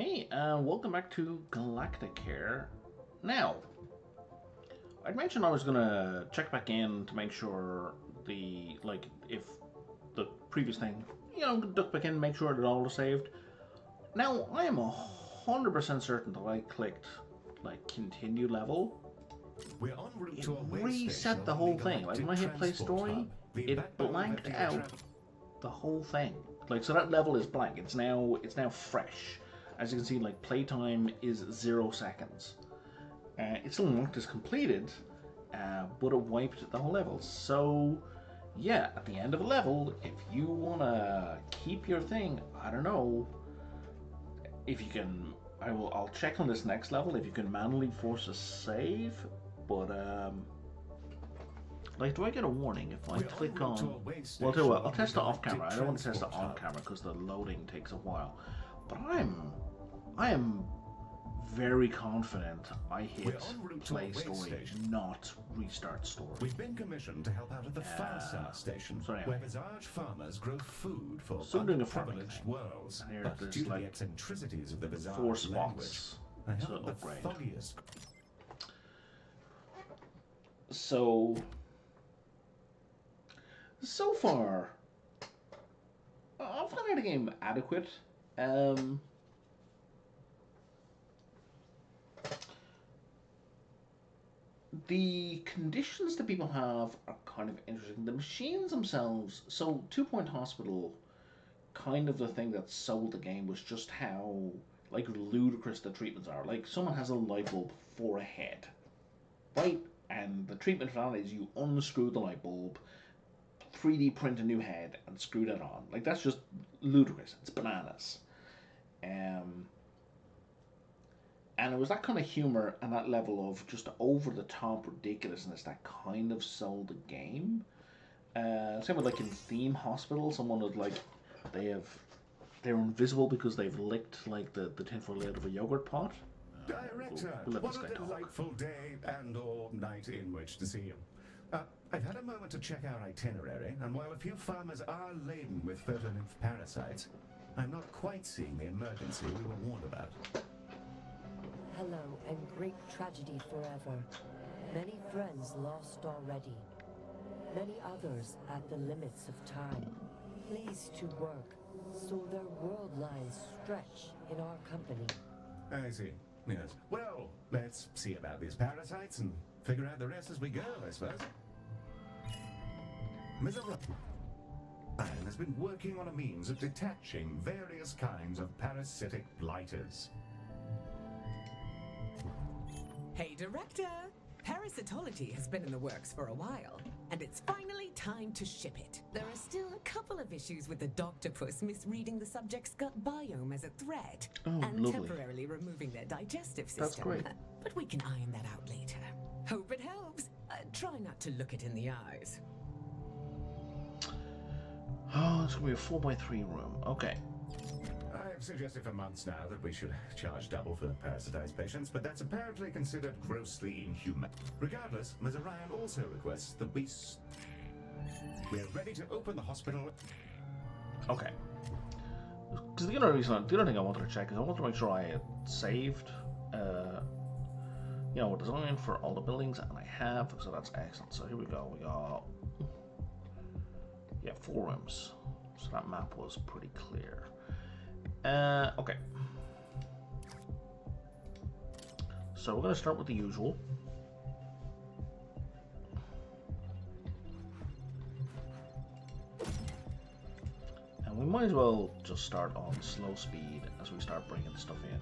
Hey, welcome back to Galacticare. Now, I'd mentioned I was gonna check back in to make sure if the previous thing, duck back in, make sure that all was saved. Now, I am 100% certain that I clicked, continue level. We're en route It to a way reset station the along whole the thing. Like, when I hit Galactic play Transport story, Hub, the it backbone of blanked the out the whole thing. So that level is blank. It's now fresh. As you can see, playtime is 0 seconds. It's still marked as completed, but it wiped the whole level. So, yeah, at the end of a level, if you wanna keep your thing, I don't know if you can. I'll check on this next level if you can manually force a save, but do I get a warning if I click on? Well, I'll tell you what, I'll test it off camera. I don't want to test it on camera because the loading takes a while. But I am very confident I hit play story, not restart story. We've been commissioned to help out at the Farma station, where Visage farmers grow food for underprivileged worlds. But due to the eccentricities of the Visage language, I haven't the foggiest. So far, I've found the game adequate. The conditions that people have are kind of interesting. The machines themselves, so 2 Point Hospital, kind of the thing that sold the game was just how ludicrous the treatments are. Like, someone has a light bulb for a head, right? And the treatment for that is you unscrew the light bulb, 3D print a new head, and screw that on. Like, that's just ludicrous. It's bananas. And it was that kind of humor and that level of just over the top ridiculousness that kind of sold the game. Same with in Theme Hospital, someone would they're invisible because they've licked the tinfoil lid of a yogurt pot. Director, what a delightful day and/or night in which to see you. I've had a moment to check our itinerary, and while a few farmers are laden with photonymph parasites, I'm not quite seeing the emergency we were warned about. Hello, and great tragedy forever. Many friends lost already. Many others at the limits of time. Pleased to work, so their world lines stretch in our company. I see. Yes. Well, let's see about these parasites and figure out the rest as we go, I suppose. Ms. Ryan has been working on a means of detaching various kinds of parasitic blighters. Hey, Director! Parasitology has been in the works for a while, and it's finally time to ship it. There are still a couple of issues with the doctopus misreading the subject's gut biome as a threat, and lovely. Temporarily removing their digestive system. That's great. But we can iron that out later. Hope it helps. Try not to look it in the eyes. Oh, it's going to be a 4x3 room. Okay. I've suggested for months now that we should charge double for parasitized patients, but that's apparently considered grossly inhuman. Regardless, Ms. Ryan also requests that we're ready to open the hospital. Okay. Because the other thing I wanted to check is I wanted to make sure I had saved, a design for all the buildings, and I have, so that's excellent. So here we go. We got 4 rooms. So that map was pretty clear. Okay. So we're going to start with the usual. And we might as well just start on slow speed as we start bringing stuff in.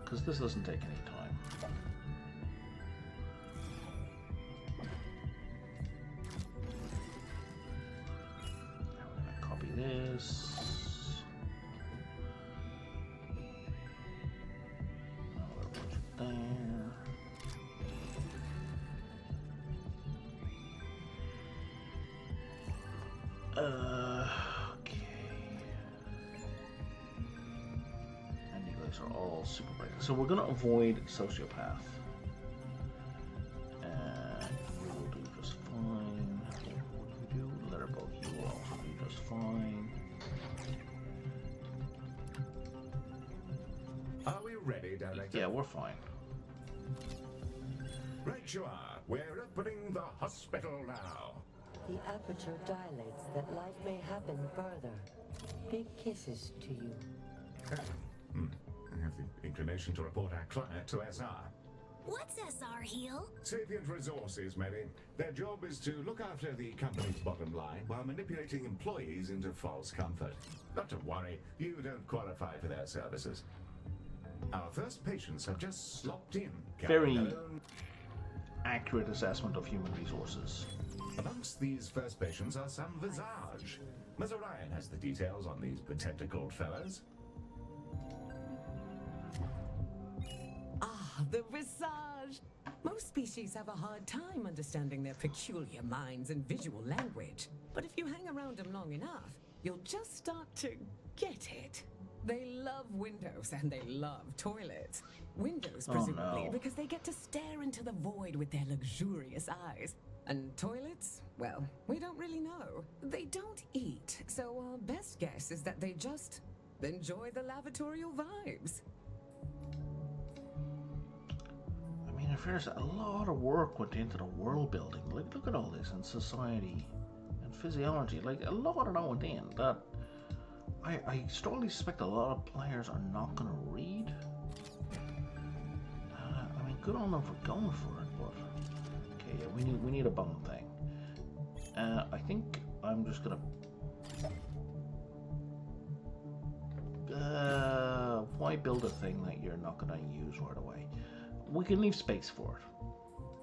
Because this doesn't take any time. This. There. Okay. And you guys are all super bright. So we're gonna avoid sociopath. And you will do just fine. What do? Letterbox, you will also do just fine. Director. Yeah, we're fine. Right you are. We're opening the hospital now. The aperture dilates that life may happen further. Big kisses to you. I have the inclination to report our client to SR. What's SR, Heel? Sapient Resources, maybe. Their job is to look after the company's bottom line while manipulating employees into false comfort. Not to worry, you don't qualify for their services. Our first patients have just slopped in. Very accurate assessment of human resources. Amongst these first patients are some Visage. Mazarian has the details on these tentacled fellows. Ah, the visage! Most species have a hard time understanding their peculiar minds and visual language. But if you hang around them long enough, you'll just start to get it. They love windows and they love toilets. Windows, presumably, because they get to stare into the void with their luxurious eyes. And toilets? Well, we don't really know. They don't eat, so our best guess is that they just enjoy the lavatorial vibes. I mean, if there's a lot of work went into the world building, like look at all this in society and physiology, like a lot of that went in that I strongly suspect a lot of players are not going to read. I mean, good on them for going for it, but okay, yeah, we need a bone thing. I think I'm just gonna. Why build a thing that you're not gonna use right away? We can leave space for it.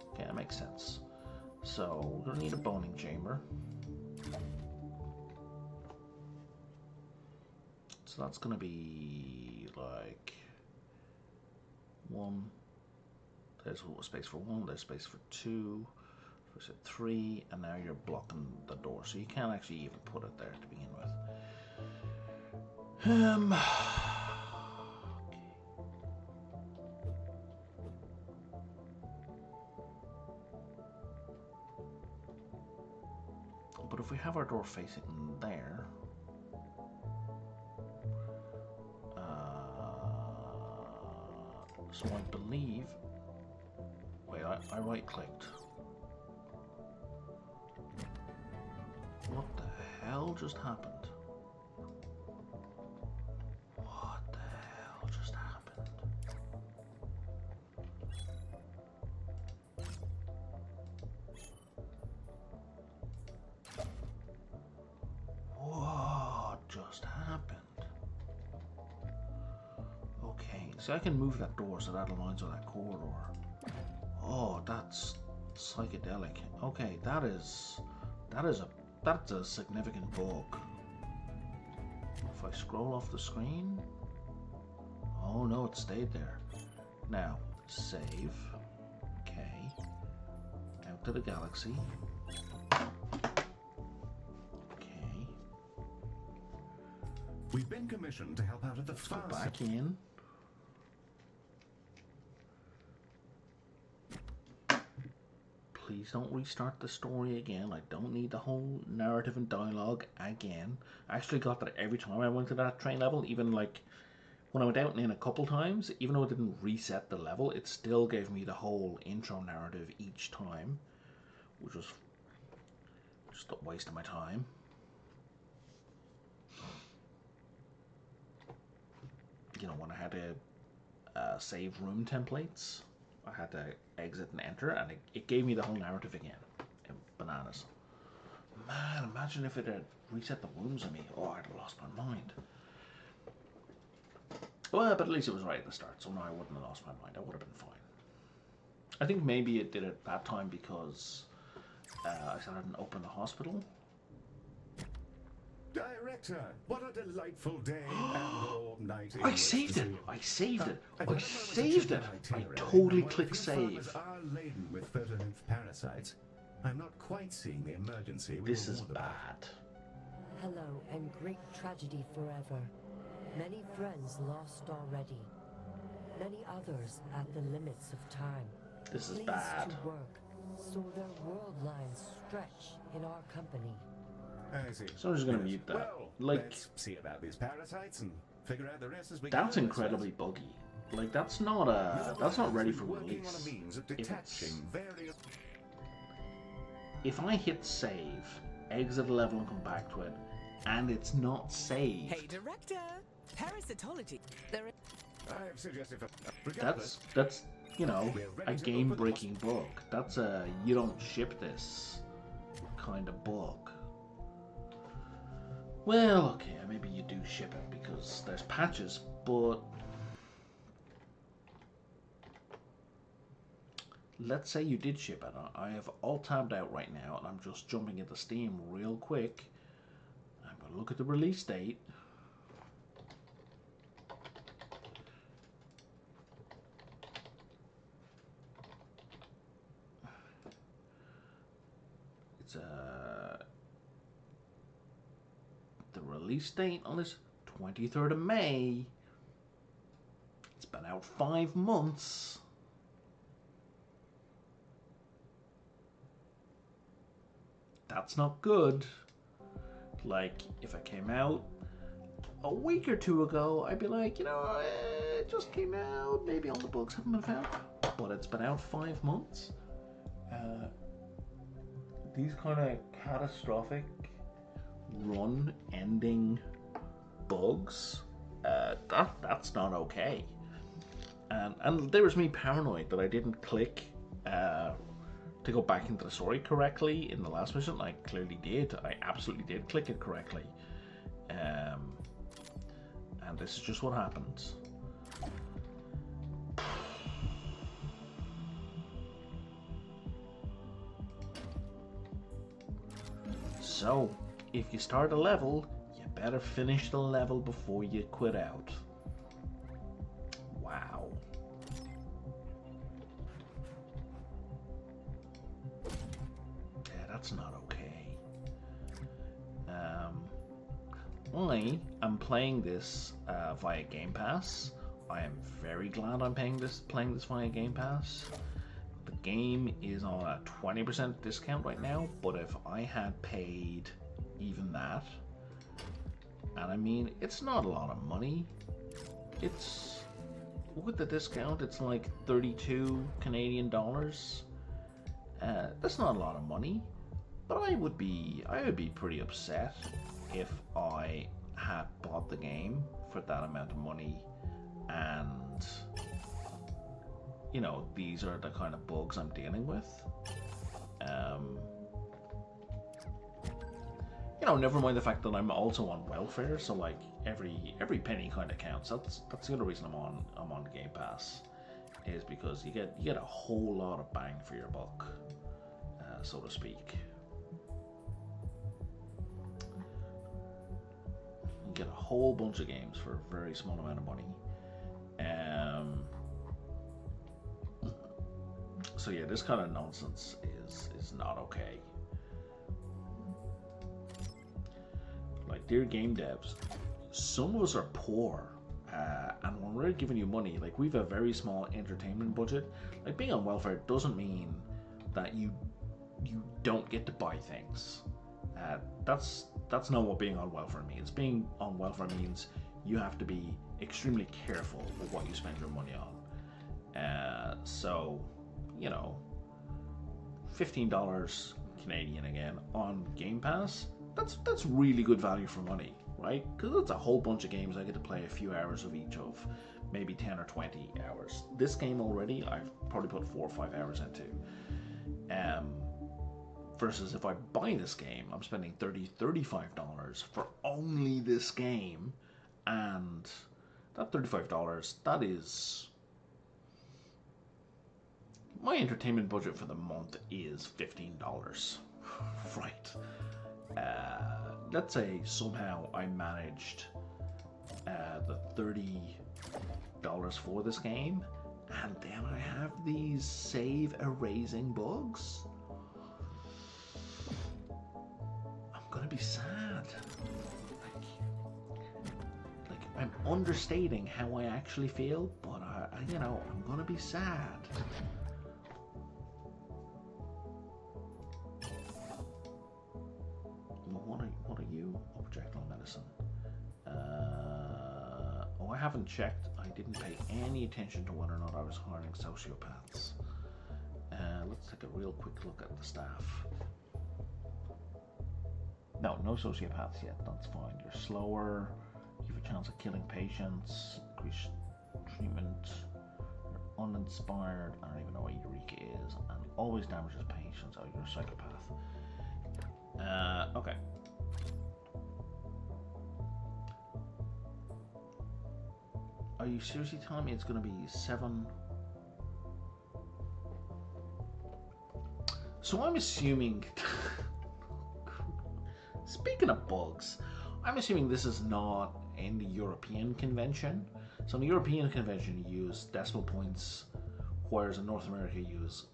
Okay, that makes sense. So we're gonna need a boning chamber. So that's gonna be like one. There's space for one. There's space for two. There's 3, and now you're blocking the door, so you can't actually even put it there to begin with. Okay. But if we have our door facing there, so I believe. Wait, I right-clicked. What the hell just happened? What the hell just happened? What just happened? Okay, so I can move that door so that aligns with that corridor. Oh, that's psychedelic. Okay, that's a significant bug. If I scroll off the screen, oh no, it stayed there. Now, save. Okay. Out to the galaxy. Okay. We've been commissioned to help out at the Let's go back in. Please don't restart the story again. I don't need the whole narrative and dialogue again. I actually got that every time I went to that train level, even like when I went out and in a couple times, even though it didn't reset the level, it still gave me the whole intro narrative each time, which was just a waste of my time. You know, when I had to save room templates, I had to exit and enter, and it gave me the whole narrative again. Bananas. Man, imagine if it had reset the rooms on me. Oh, I'd have lost my mind. Well, but at least it was right at the start, so no, I wouldn't have lost my mind. I would have been fine. I think maybe it did it that time because I still hadn't opened the hospital. Director, what a delightful day and/or night. I saved it. I saved it. I saved it. I totally clicked save. Are laden with photonymph parasites. I'm not quite seeing the emergency. This is bad. Hello and great tragedy forever. Many friends lost already. Many others at the limits of time. This is Pleased bad. to work, so their world lines stretch in our company. I see. So I'm just gonna mute that. Well, Like, let's see about these parasites and figure out the rest as we go. that's incredibly buggy. Like that's not ready for release. If I hit save, exit a level and come back to it, and it's not saved. Hey, director. Parasitology. I've suggested That's you know, a game-breaking bug. That's a you don't ship this kind of bug. Well, okay, maybe you do ship it because there's patches, but let's say you did ship it. I have all tabbed out right now, and I'm just jumping into Steam real quick. I'm going to look at the release date. It's the release date on this 23rd of May. It's been out 5 months. That's not good. Like, if it came out a week or two ago, I'd be like, you know, it just came out. Maybe all the bugs haven't been found. But it's been out 5 months. These kind of catastrophic run-ending bugs, that's not okay. And there was me paranoid that I didn't click to go back into the story correctly in the last mission. I clearly did. I absolutely did click it correctly. And this is just what happens. So, if you start a level, you better finish the level before you quit out. Wow. Yeah, that's not okay. I am playing this via Gamepass. I am very glad I'm playing this via Gamepass. The game is on a 20% discount right now, but if I had paid even that, and I mean, it's not a lot of money. It's, with the discount, it's like 32 Canadian dollars. That's not a lot of money, but I would be pretty upset if I had bought the game for that amount of money and, you know, these are the kind of bugs I'm dealing with. You know, never mind the fact that I'm also on welfare, so like every penny kind of counts. That's the other reason I'm on Game Pass, is because you get a whole lot of bang for your buck, so to speak. You get a whole bunch of games for a very small amount of money. So yeah, this kind of nonsense is not okay. Like, dear game devs, some of us are poor, and when we're giving you money, like, we've a very small entertainment budget. Like, being on welfare doesn't mean that you don't get to buy things. That's not what being on welfare means. Being on welfare means you have to be extremely careful with what you spend your money on. So, you know, $15 Canadian again on Game Pass. That's really good value for money, right? Because it's a whole bunch of games I get to play a few hours of each of, maybe 10 or 20 hours. This game already, I've probably put 4 or 5 hours into. Versus if I buy this game, I'm spending $30, $35 for only this game, and that $35, that is... My entertainment budget for the month is $15, right? Let's say somehow I managed the $30 for this game, and then I have these save erasing bugs. I'm gonna be sad. Like I'm understating how I actually feel, but you know, I'm gonna be sad. What are you? Oh, projectile medicine. Oh, I haven't checked. I didn't pay any attention to whether or not I was hiring sociopaths. Let's take a real quick look at the staff. No sociopaths yet, that's fine. You're slower, you have a chance of killing patients, increased treatment, you're uninspired, I don't even know what Eureka is, and always damages patients. Oh, you're a psychopath. Okay. Are you seriously telling me it's going to be 7? So I'm assuming... Speaking of bugs, I'm assuming this is not in the European convention. So in the European convention you use decimal points, whereas in North America you use...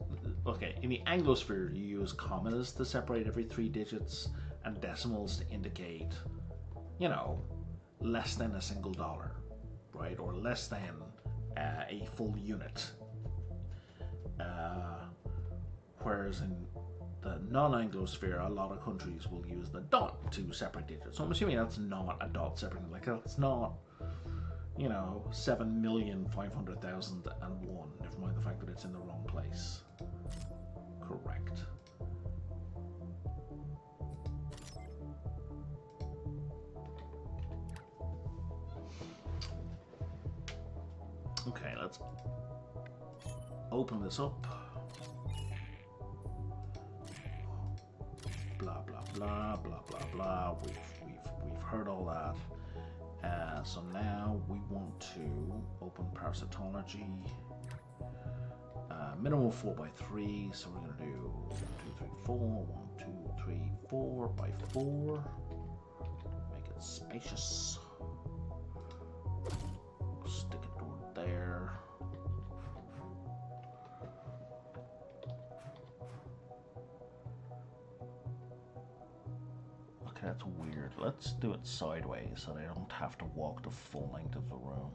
Okay, in the Anglosphere you use commas to separate every 3 digits and decimals to indicate, you know, less than a single dollar, right? Or less than a full unit. Whereas in the non-Anglosphere, a lot of countries will use the dot to separate digits. So I'm assuming that's not a dot separating, like that's not, you know, 7,500,001. Never mind the fact that it's in the wrong place. Correct. Okay, let's open this up. Blah blah blah blah blah blah. We've heard all that. So now we want to open parasitology. Minimum 4x3. So we're gonna do 1, 2, 3, 4. 1, 2, 3, 4 by 4. Make it spacious. Stick a door there. Okay, that's weird. Let's do it sideways so they don't have to walk the full length of the room.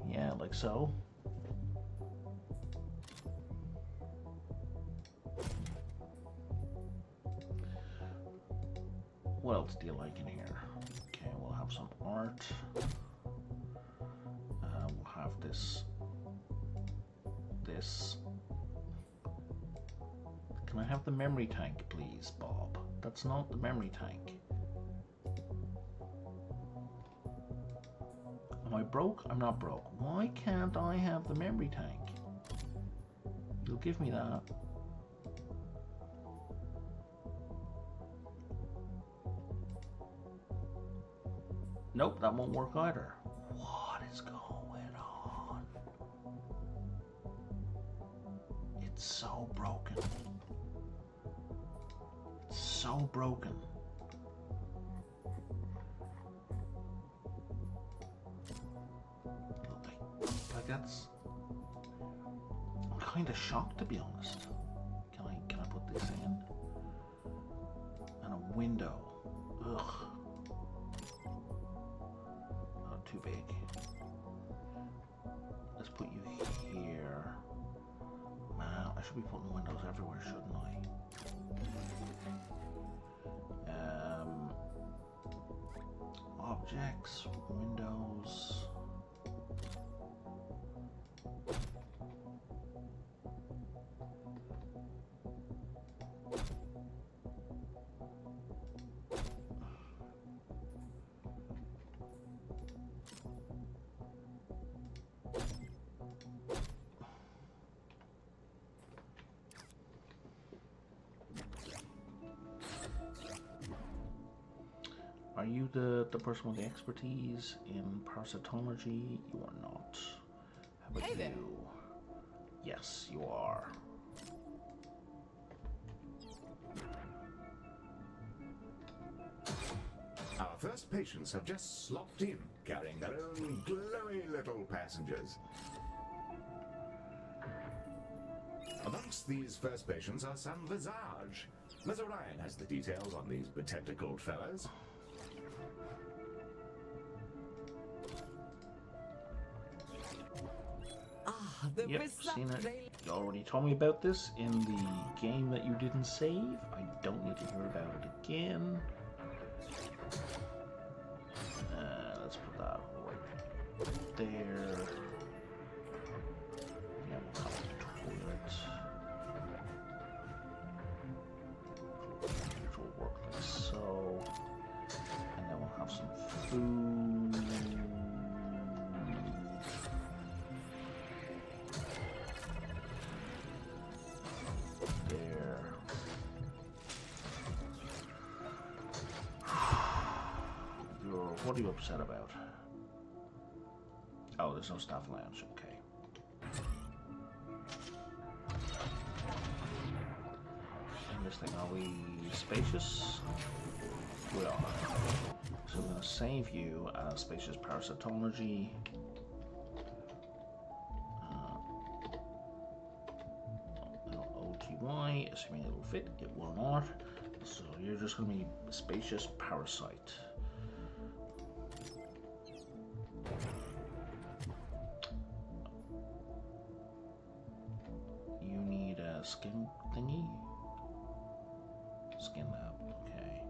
Yeah, like so. What else do you like in here? Okay, we'll have some art. We'll have this. Can I have the memory tank, please, Bob? That's not the memory tank. Am I broke? I'm not broke. Why can't I have the memory tank? You'll give me that. Nope, that won't work either. What is going on? It's so broken. It's so broken. Like that's... I'm kind of shocked, to be honest. Can I put this in? And a window. Ugh. Too big. Let's put you here. Man, I should be putting windows everywhere, shouldn't I? Objects, windows. Are you the person with the expertise in parasitology? You are not. How about Hey you? Yes, you are. Our first patients have just slopped in, carrying their own glowy little passengers. Amongst these first patients are some visage. Ms. Orion has the details on these betentacled fellows. The Yep, result seen it. they... You already told me about this in the game that you didn't save. I don't need to hear about it again. Let's put that right food. There. What are you upset about? Oh, there's no staff lounge. Okay. And this thing, are we spacious? We are. So we're going to save you as spacious parasitology. OTY, assuming it will fit. It will not. So you're just going to be spacious parasite. You need a skin thingy? Skin lab, okay.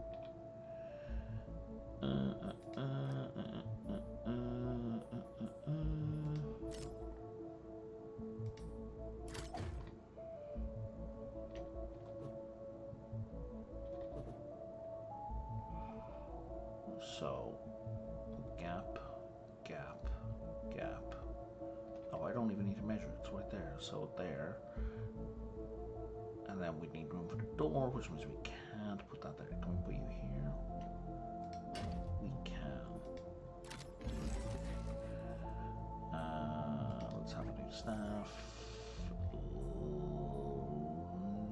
So, gap, gap, gap. Oh, I don't even need to measure it, it's right there. So there. And then we need room for the door, which means we can't put that there. Can we put you here? We can. Let's have a new staff.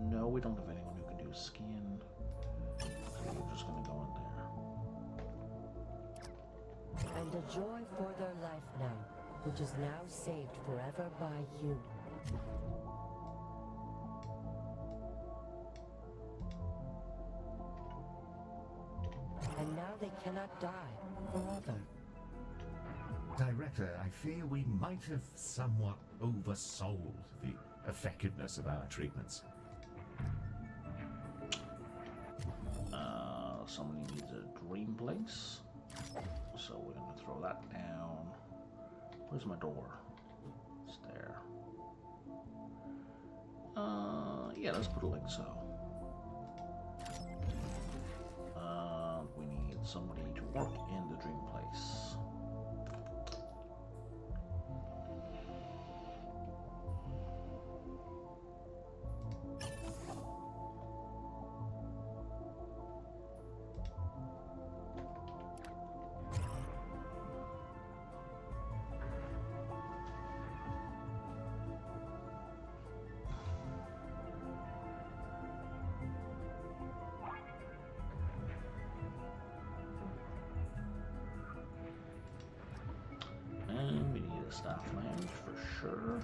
No, we don't have anyone who can do skin. So we're just going to go in there. And a joy for their life now, which is now saved forever by you. And now they cannot die forever. Director, I fear we might have somewhat oversold the effectiveness of our treatments. Somebody needs a dream place. So we're going to throw that down. Where's my door? It's there. Yeah, let's put it like so. We need somebody to work in the dream place. And we need a staff lounge for sure.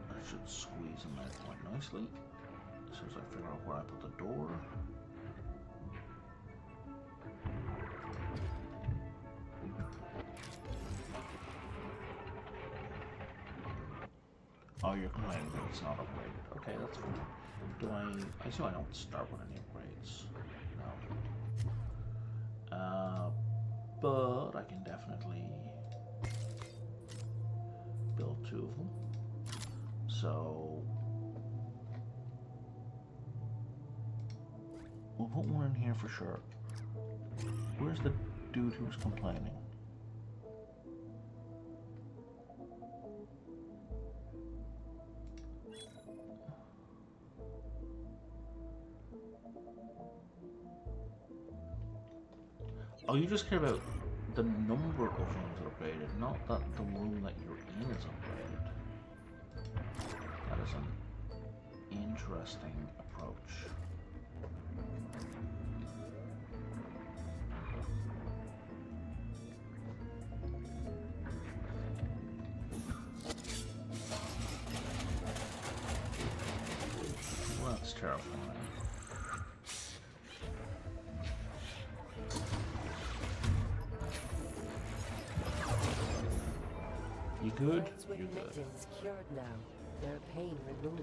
That should squeeze in there quite nicely. As soon as I figure out where I put the door. Oh, you're complaining that it's not upgraded. Okay, that's fine. Do I assume I don't start with any upgrades. No. But I can definitely build 2 of them. So we'll put one in here for sure. Where's the dude who was complaining? Oh, you just care about the number of rooms that are upgraded, not that the room that you're in is upgraded. That is an interesting approach. Well, that's terrifying. You good? Friends with You're good. mittens cured now, their pain removed.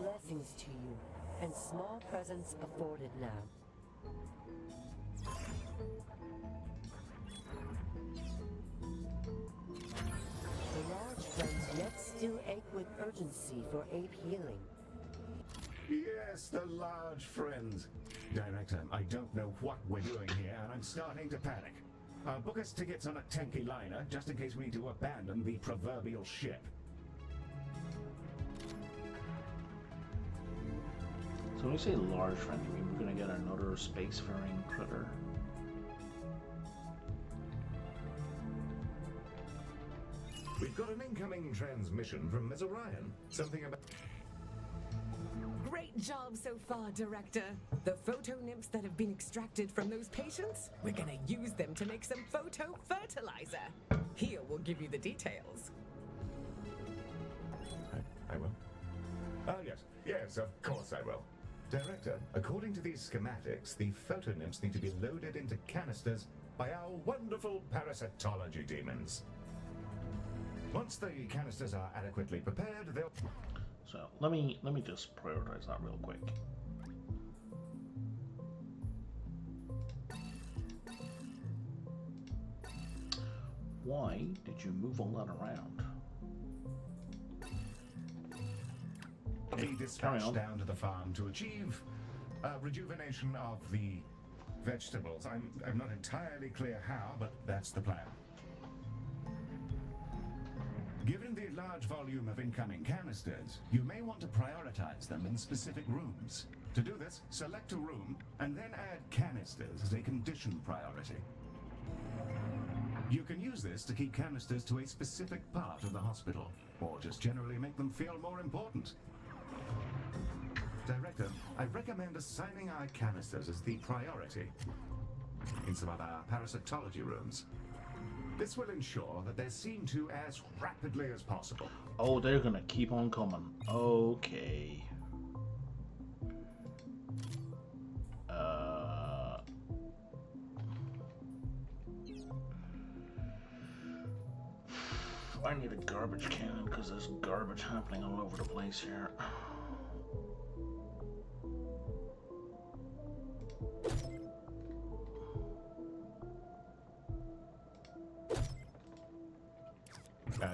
Blessings to you, and small presents afforded now. The large friends yet still ache with urgency for ape healing. Yes, the large friends. Director, I don't know what we're doing here, and I'm starting to panic. Book us tickets on a tanky liner, just in case we need to abandon the proverbial ship. So when you say large friend, you mean we're gonna get another spacefaring critter? We've got an incoming transmission from Ms. Orion. Something about... Great job so far, Director. The photo nymphs that have been extracted from those patients, we're gonna use them to make some photo fertilizer. Here, we'll give you the details. I will. Oh, yes. Yes, of course I will. Director, according to these schematics, the photo nymphs need to be loaded into canisters by our wonderful parasitology demons. Once the canisters are adequately prepared, they'll... So let me just prioritize that real quick. Why did you move all that around? Be dispatched down to the farm to achieve rejuvenation of the vegetables. I'm not entirely clear how, but that's the plan. Given the large volume of incoming canisters, you may want to prioritize them in specific rooms. To do this, select a room and then add canisters as a conditioned priority. You can use this to keep canisters to a specific part of the hospital, or just generally make them feel more important. Director, I recommend assigning our canisters as the priority in some of our parasitology rooms. This will ensure that they're seen to as rapidly as possible. Oh, they're gonna keep on coming. Okay. I need a garbage can because there's garbage happening all over the place here.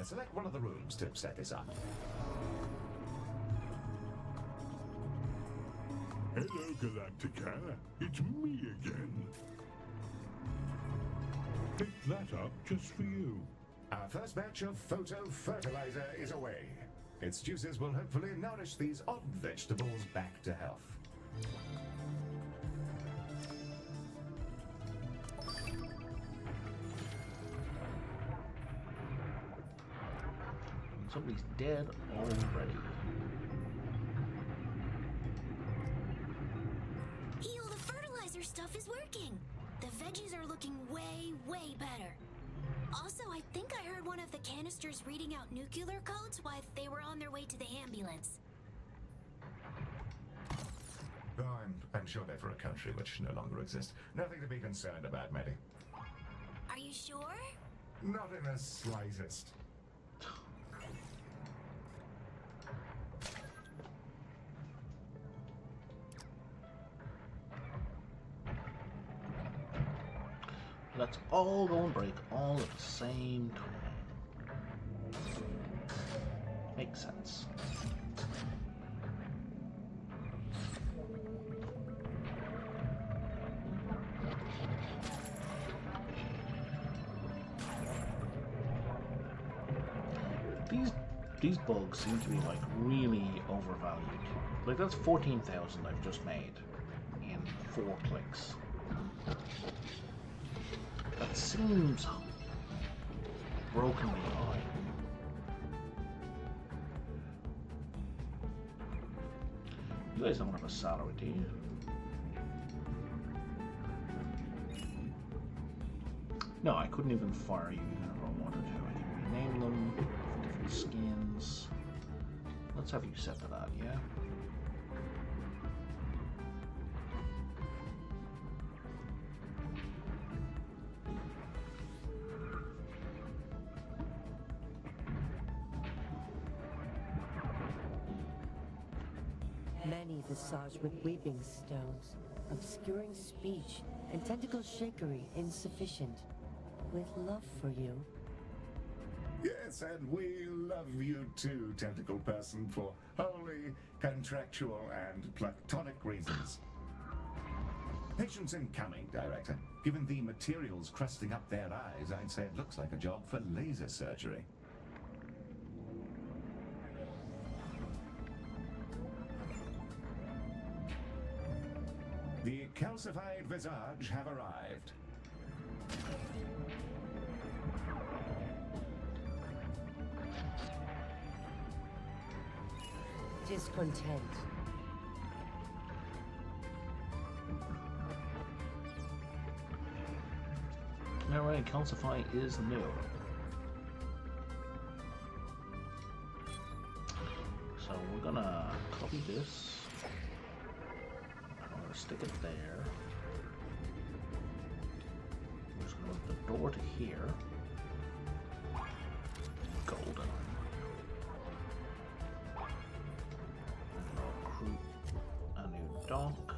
Select one of the rooms to set this up. Hello, Galacticare. It's me again. Pick that up just for you. Our first batch of photo fertilizer is away. Its juices will hopefully nourish these odd vegetables back to health. Somebody's dead already. Heel, the fertilizer stuff is working. The veggies are looking way, way better. Also, I think I heard one of the canisters reading out nuclear codes while they were on their way to the ambulance. Oh, I'm sure they're for a country which no longer exists. Nothing to be concerned about, Maddie. Are you sure? Not in the slightest. Let's all go and break all at the same time. Makes sense. These bugs seem to be like really overvalued. Like that's 14,000 I've just made in 4 clicks. That seems brokenly high. You guys don't have a salary, do you? No, I couldn't even fire you if I wanted to. I can rename them for different skins. Let's have you set to that, yeah? Many visage with weeping stones, obscuring speech, and tentacle shakery insufficient. With love for you. Yes, and we love you too, tentacle person, for wholly contractual and platonic reasons. Patience incoming, Director. Given the materials crusting up their eyes, I'd say it looks like a job for laser surgery. The calcified visage have arrived. Discontent. Alright, calcify is new. So we're gonna copy this. I'm gonna stick it there. We're just gonna move the door to here. Golden. I'm gonna recruit a new dock.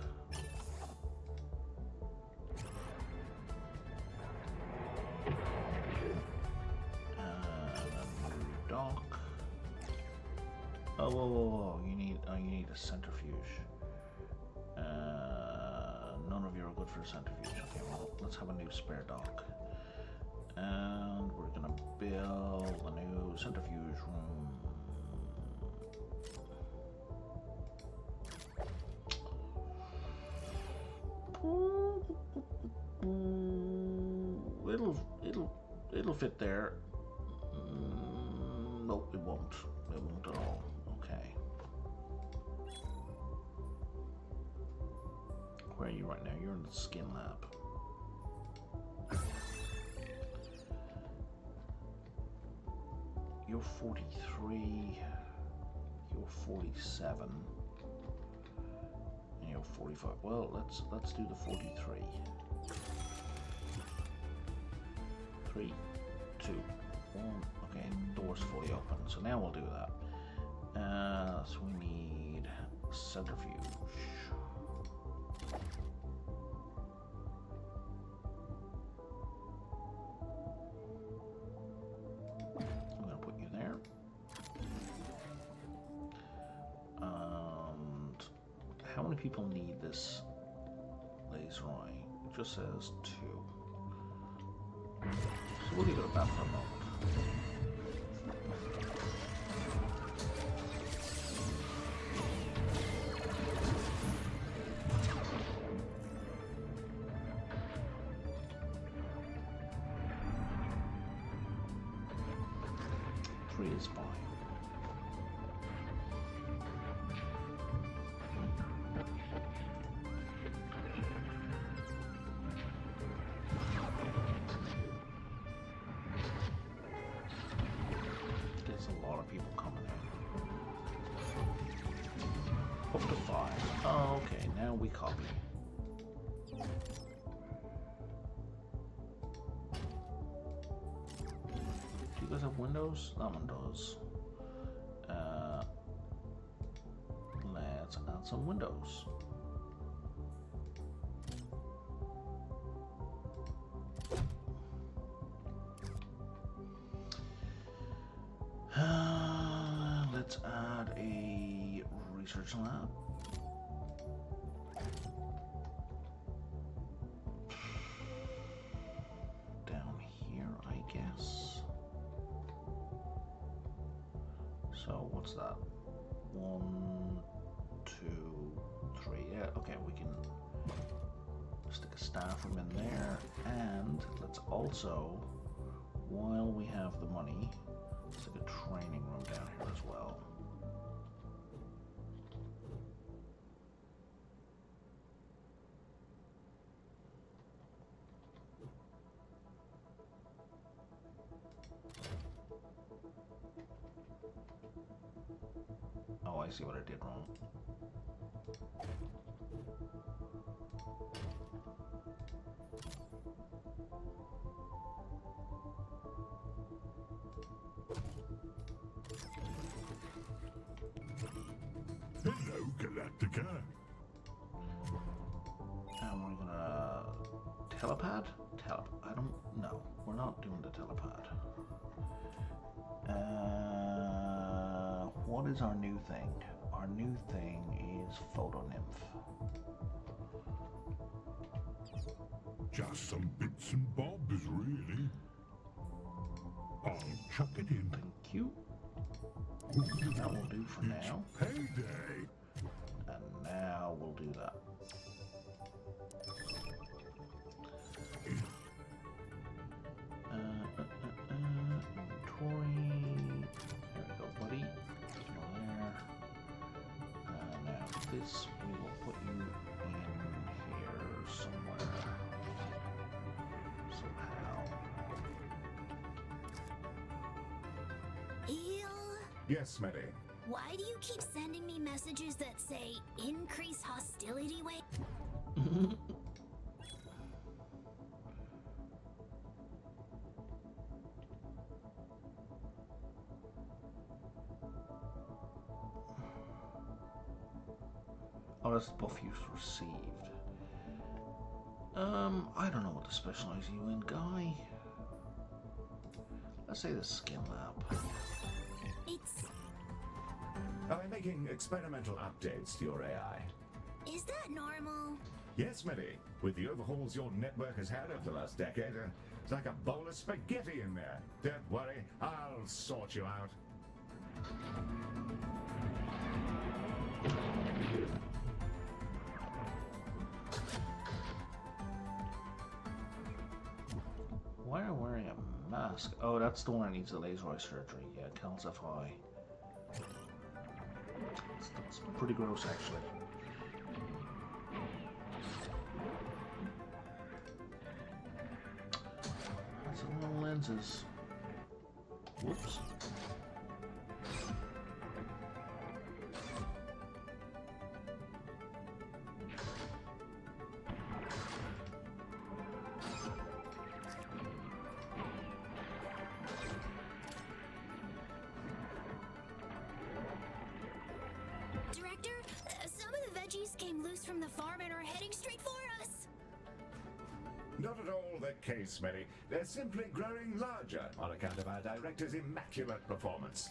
Oh, whoa, whoa, whoa! You need a centrifuge. None of you are good for a centrifuge. Okay, well, let's have a new spare dock, and we're gonna build a new centrifuge room. It'll fit there. Nope, it won't. It won't at all. Okay. Where are you right now? You're in the skin lab. You're 43. You're 47. And you're 45. Well, let's do the 43. 3, 2, 1. Okay, door's fully open. So now we'll do that. So we need centrifuge. I'm gonna put you there. And how many people need this laser eye? It just says 2. So we'll leave it at that for a moment. Is fine. There's a lot of people coming in. Up to 5. Oh, okay, now we copy. Do you guys have windows? That one does. Let's add some windows. Let's add a research lab. Down here, I guess. So what's that? 1, 2, 3. Yeah, okay, we can stick a staff room in there, and let's also, while we have the money, stick a training room down here as well. Oh, I see what I did wrong. Hello, Galacticare. And we're gonna telepad? I don't know. We're not doing the telepad. What is our new thing? Our new thing is Photo Nymph. Just some bits and bobs, really. I'll chuck it in. Thank you. That will do for now. Payday. And now we'll do that. Inventory. There we go, buddy. Go there. Now this, we will put you in here somewhere. Somehow. Eel, Yes, Smitty. why do you keep sending me messages that say increase hostility weight? Oh, that's the buff you received. I don't know what to specialize you in, guy. Let's say the skin lab. It's... I'm making experimental updates to your AI. Is that normal? Yes, Smitty. With the overhauls your network has had over the last decade, it's like a bowl of spaghetti in there. Don't worry, I'll sort you out. Why are you wearing a mask? Oh, that's the one that needs the laser eye surgery. Yeah, calcify. That's pretty gross, actually. That's a lot of lenses. Whoops. Director, some of the veggies came loose from the farm and are heading straight for us. Not at all the case, Smitty. They're simply growing larger on account of our director's immaculate performance.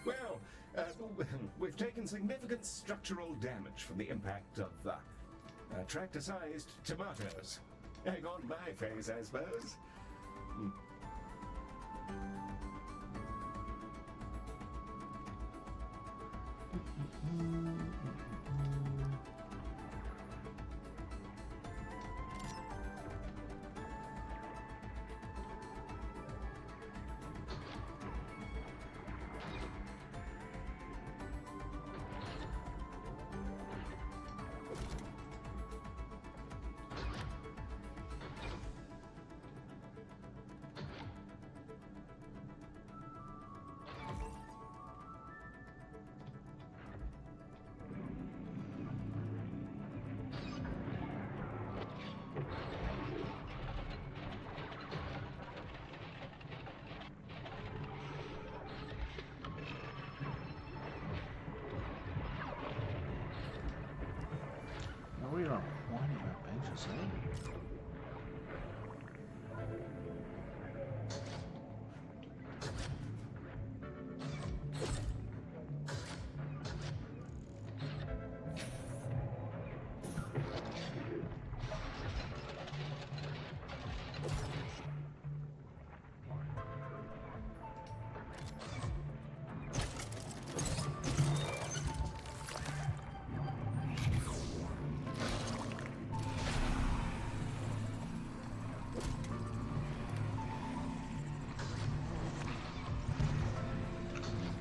Well, we've taken significant structural damage from the impact of tractor-sized tomatoes. Hang on my face, I suppose. We are winding our benches, eh?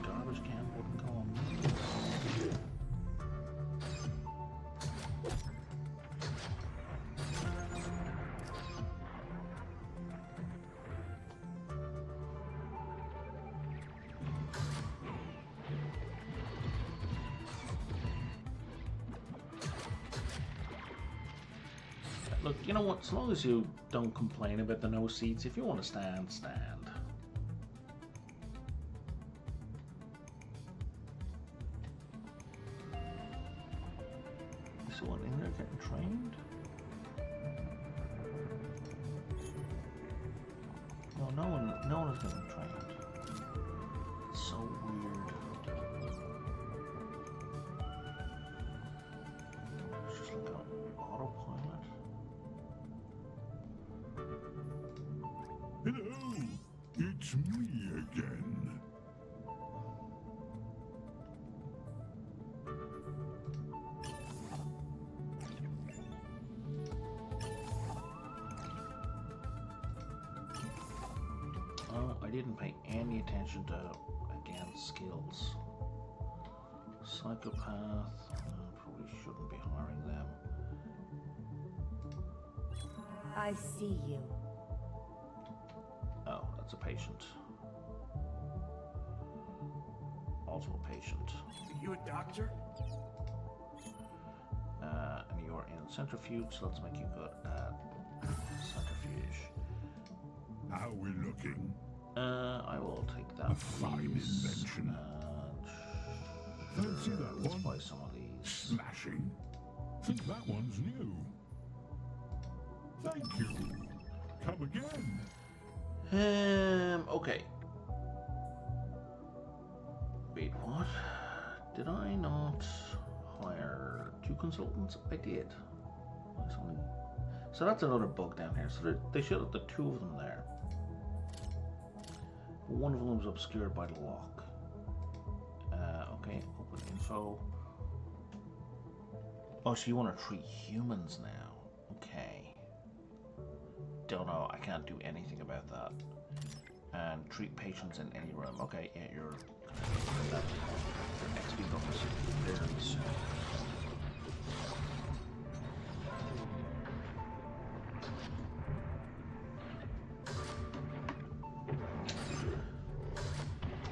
Garbage can wouldn't go on me. Look, you know what? As long as you don't complain about the no seats, if you want to stand, stand. Is someone in there getting trained? No, no one is getting trained. It's so weird. It's just like an autopilot. Hello, it's me again. I didn't pay any attention to, again, skills. Psychopath, probably shouldn't be hiring them. I see you. Oh, that's a patient. Also a patient. Are you a doctor? And you're in centrifuge, so let's make you good at centrifuge. How we looking? I will take that. A fine invention. Fancy that Let's one? buy some of these. Smashing. Think that one's new. Thank you. Come again. Okay. Wait, what? Did I not hire 2 consultants? I did. So that's another bug down here. So they should have the 2 of them there. One of them was obscured by the lock. Okay, open info. Oh, so you want to treat humans now? Okay. Don't know. I can't do anything about that. And treat patients in any room. Okay, yeah, your XP bonus very soon.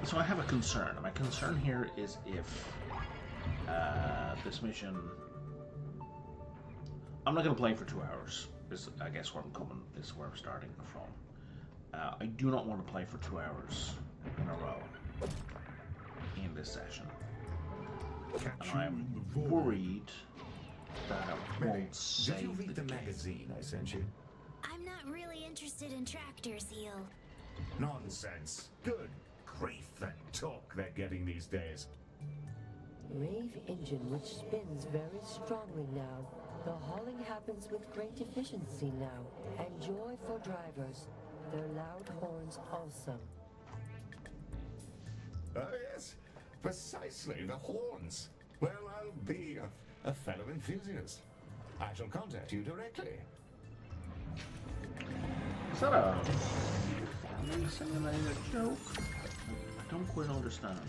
So I have a concern. My concern here is if this mission... I'm not going to play for 2 hours. Is I guess where I'm coming. This is where I'm starting from. I do not want to play for 2 hours in a row in this session. I'm worried that I won't save Did you read the game. magazine I sent you? I'm not really interested in tractors, Heel. Nonsense. Good grief, that talk they're getting these days. Rave engine which spins very strongly now. The hauling happens with great efficiency now. And joy for drivers. Their loud horns also. Oh, yes. Precisely, the horns. Well, I'll be a fellow enthusiast. I shall contact you directly. Is that a family simulator joke? I don't quite understand.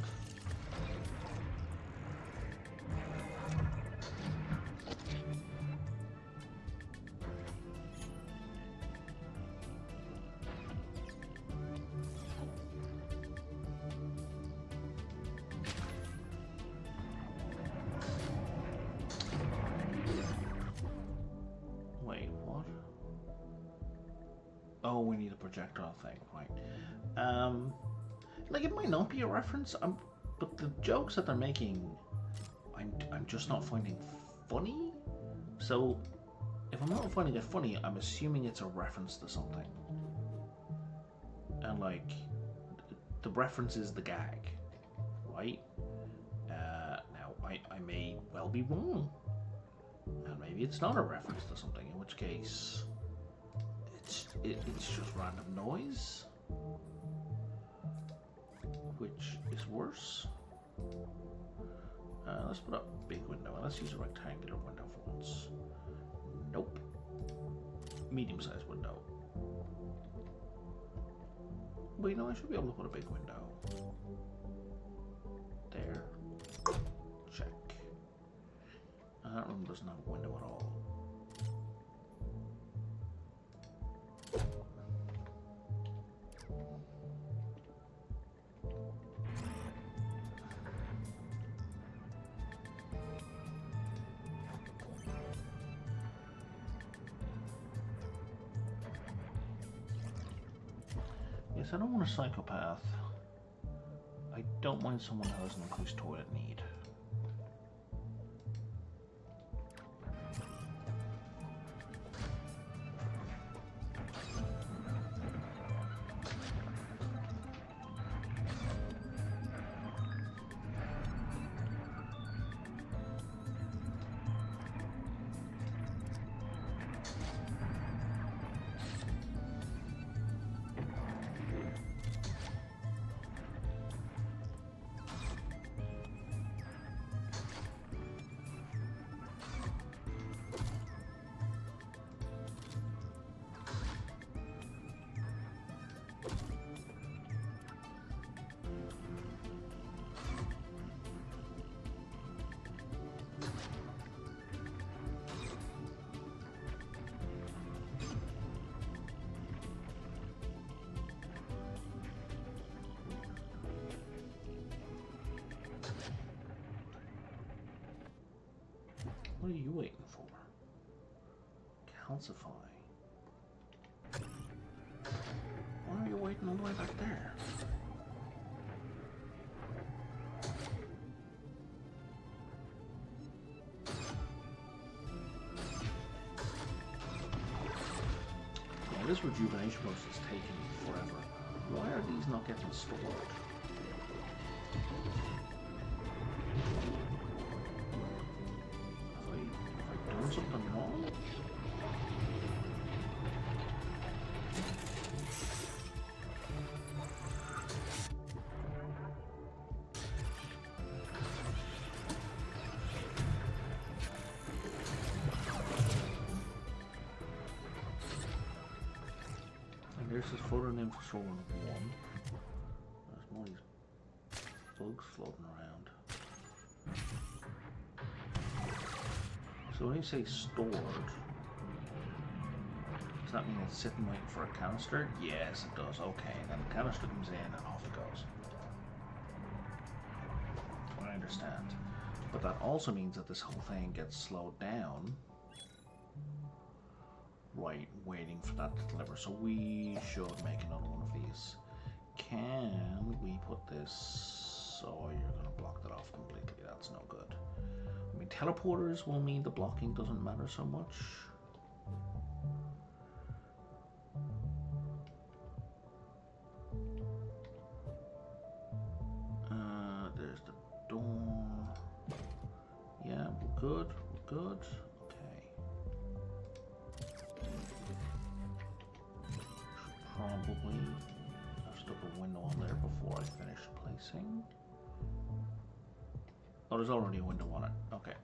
Wait, what? Oh, we need a projectile thing, right? Like it might not be a reference, but the jokes that they're making, I'm just not finding funny. So, if I'm not finding it funny, I'm assuming it's a reference to something. And like, the reference is the gag, right? Now, I may well be wrong. And maybe it's not a reference to something, in which case, it's just random noise. Which is worse. Let's put up a big window and let's use a rectangular window for once. Nope. Medium-sized window. Wait, no, I should be able to put a big window. There. Check. That room doesn't have a window at all. Yes, I don't want a psychopath. I don't mind someone who has an increased toilet need. What are you waiting for? Calcify. Why are you waiting all the way back there? Yeah, this rejuvenation process is taking forever. Why are these not getting stored? Have I done something wrong? There's this photo name for someone one. There's more of these bugs floating around. So when you say stored, does that mean it's sitting waiting for a canister? Yes, it does. Okay, then the canister comes in and off it goes. I understand. But that also means that this whole thing gets slowed down. Right, waiting for that to deliver. So we should make another one of these. Can we put this? Oh, you're going to block that off completely. That's no good. I mean, teleporters will mean the blocking doesn't matter so much. There's the door. Yeah, we're good. We're good. Probably I'll stick a window on there before I finish placing. Oh, there's already a window on it. Okay.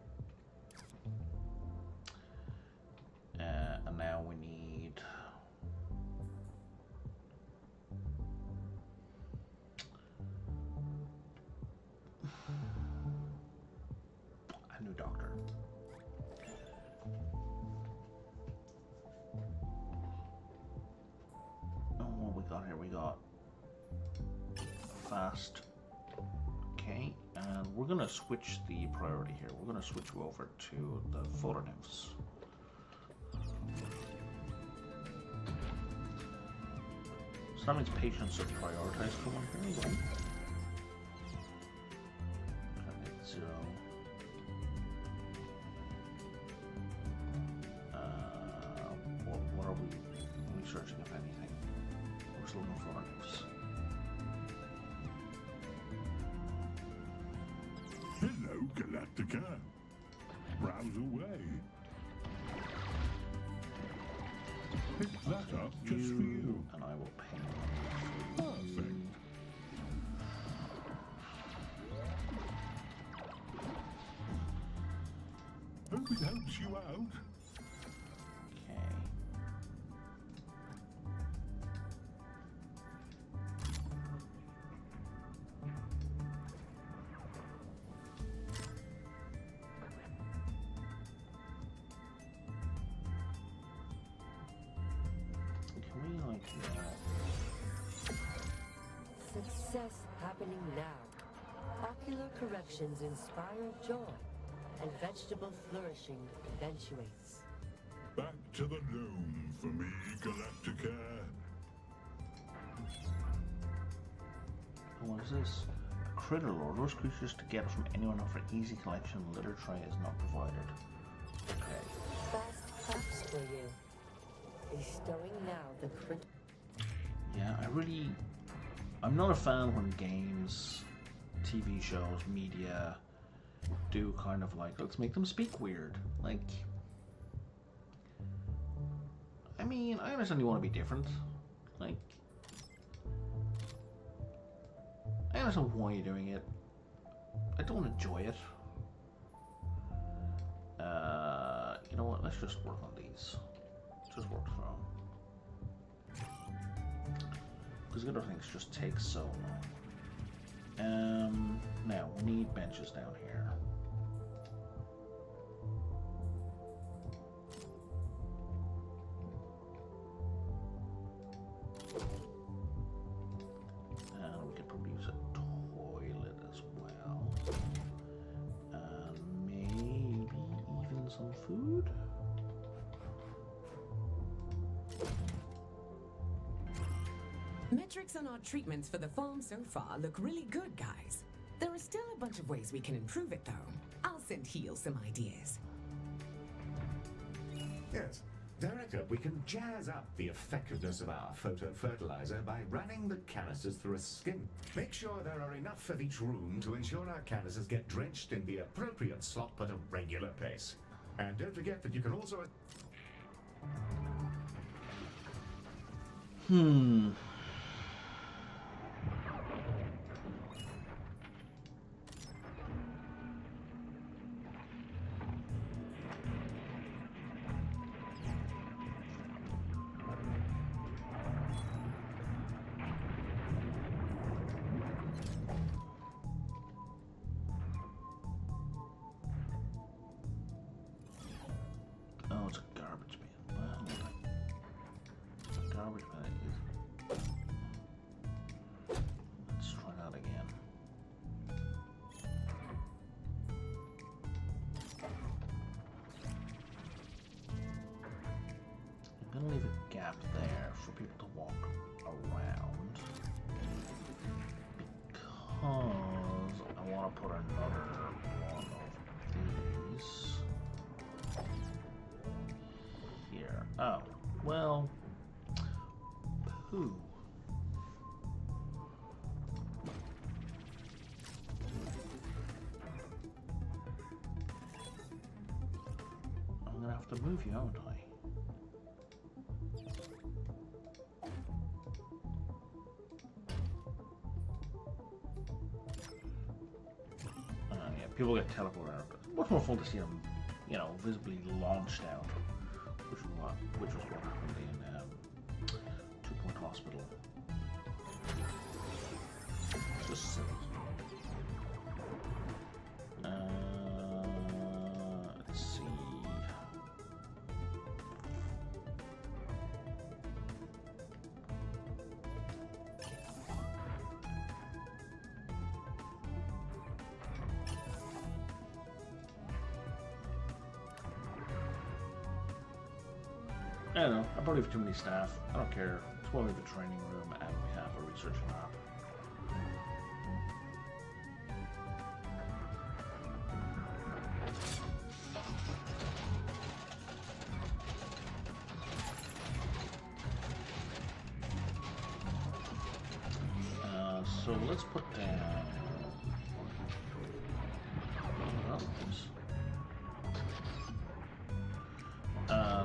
And now we need a new doctor. Here we got fast. Okay, and we're gonna switch the priority here. We're gonna switch you over to the photo nymphs. So that means patients are prioritized for one here, right? Zero. What are we researching, if anything? Hello, Galacticare. Browse away. Pick that up just for you. And I will pay. Perfect. Hope it helps you out. Success happening now. Ocular corrections inspire joy, and vegetable flourishing eventuates. Back to the loom for me, Galacticare. What is this? A critter lord. Those creatures to get from anyone for easy collection. Litter tray is not provided. Okay. Fast claps for you. Bestowing now the crit. Yeah, I'm not a fan when games, TV shows, media do kind of like, let's make them speak weird. Like, I mean, I understand you want to be different. Like, I understand why you're doing it. I don't enjoy it. You know what? Let's just work on these. Just work through them. Because the other things just take so long. Now, we need benches down here. And we could probably use a toilet as well. Metrics on our treatments for the farm so far look really good, guys. There are still a bunch of ways we can improve it, though. I'll send Heel some ideas. Yes. Director, we can jazz up the effectiveness of our photo-fertilizer by running the canisters through a skim. Make sure there are enough of each room to ensure our canisters get drenched in the appropriate slop at a regular pace. And don't forget that you can also... Oh, it's a garbage bin. Well, the garbage bin is... Let's try that again. I'm gonna leave a gap there for people to walk around because I want to put another one of these here. Oh, well, poo. I'm gonna have to move you, aren't I? Yeah, people get teleported out. Much more fun to see them, you know, visibly launched out, which was what happened in 2 Point Hospital. Just silly. Let's see. I don't know, I probably have too many staff. I don't care. It's why we have a training room and we have a research lab. So let's put down...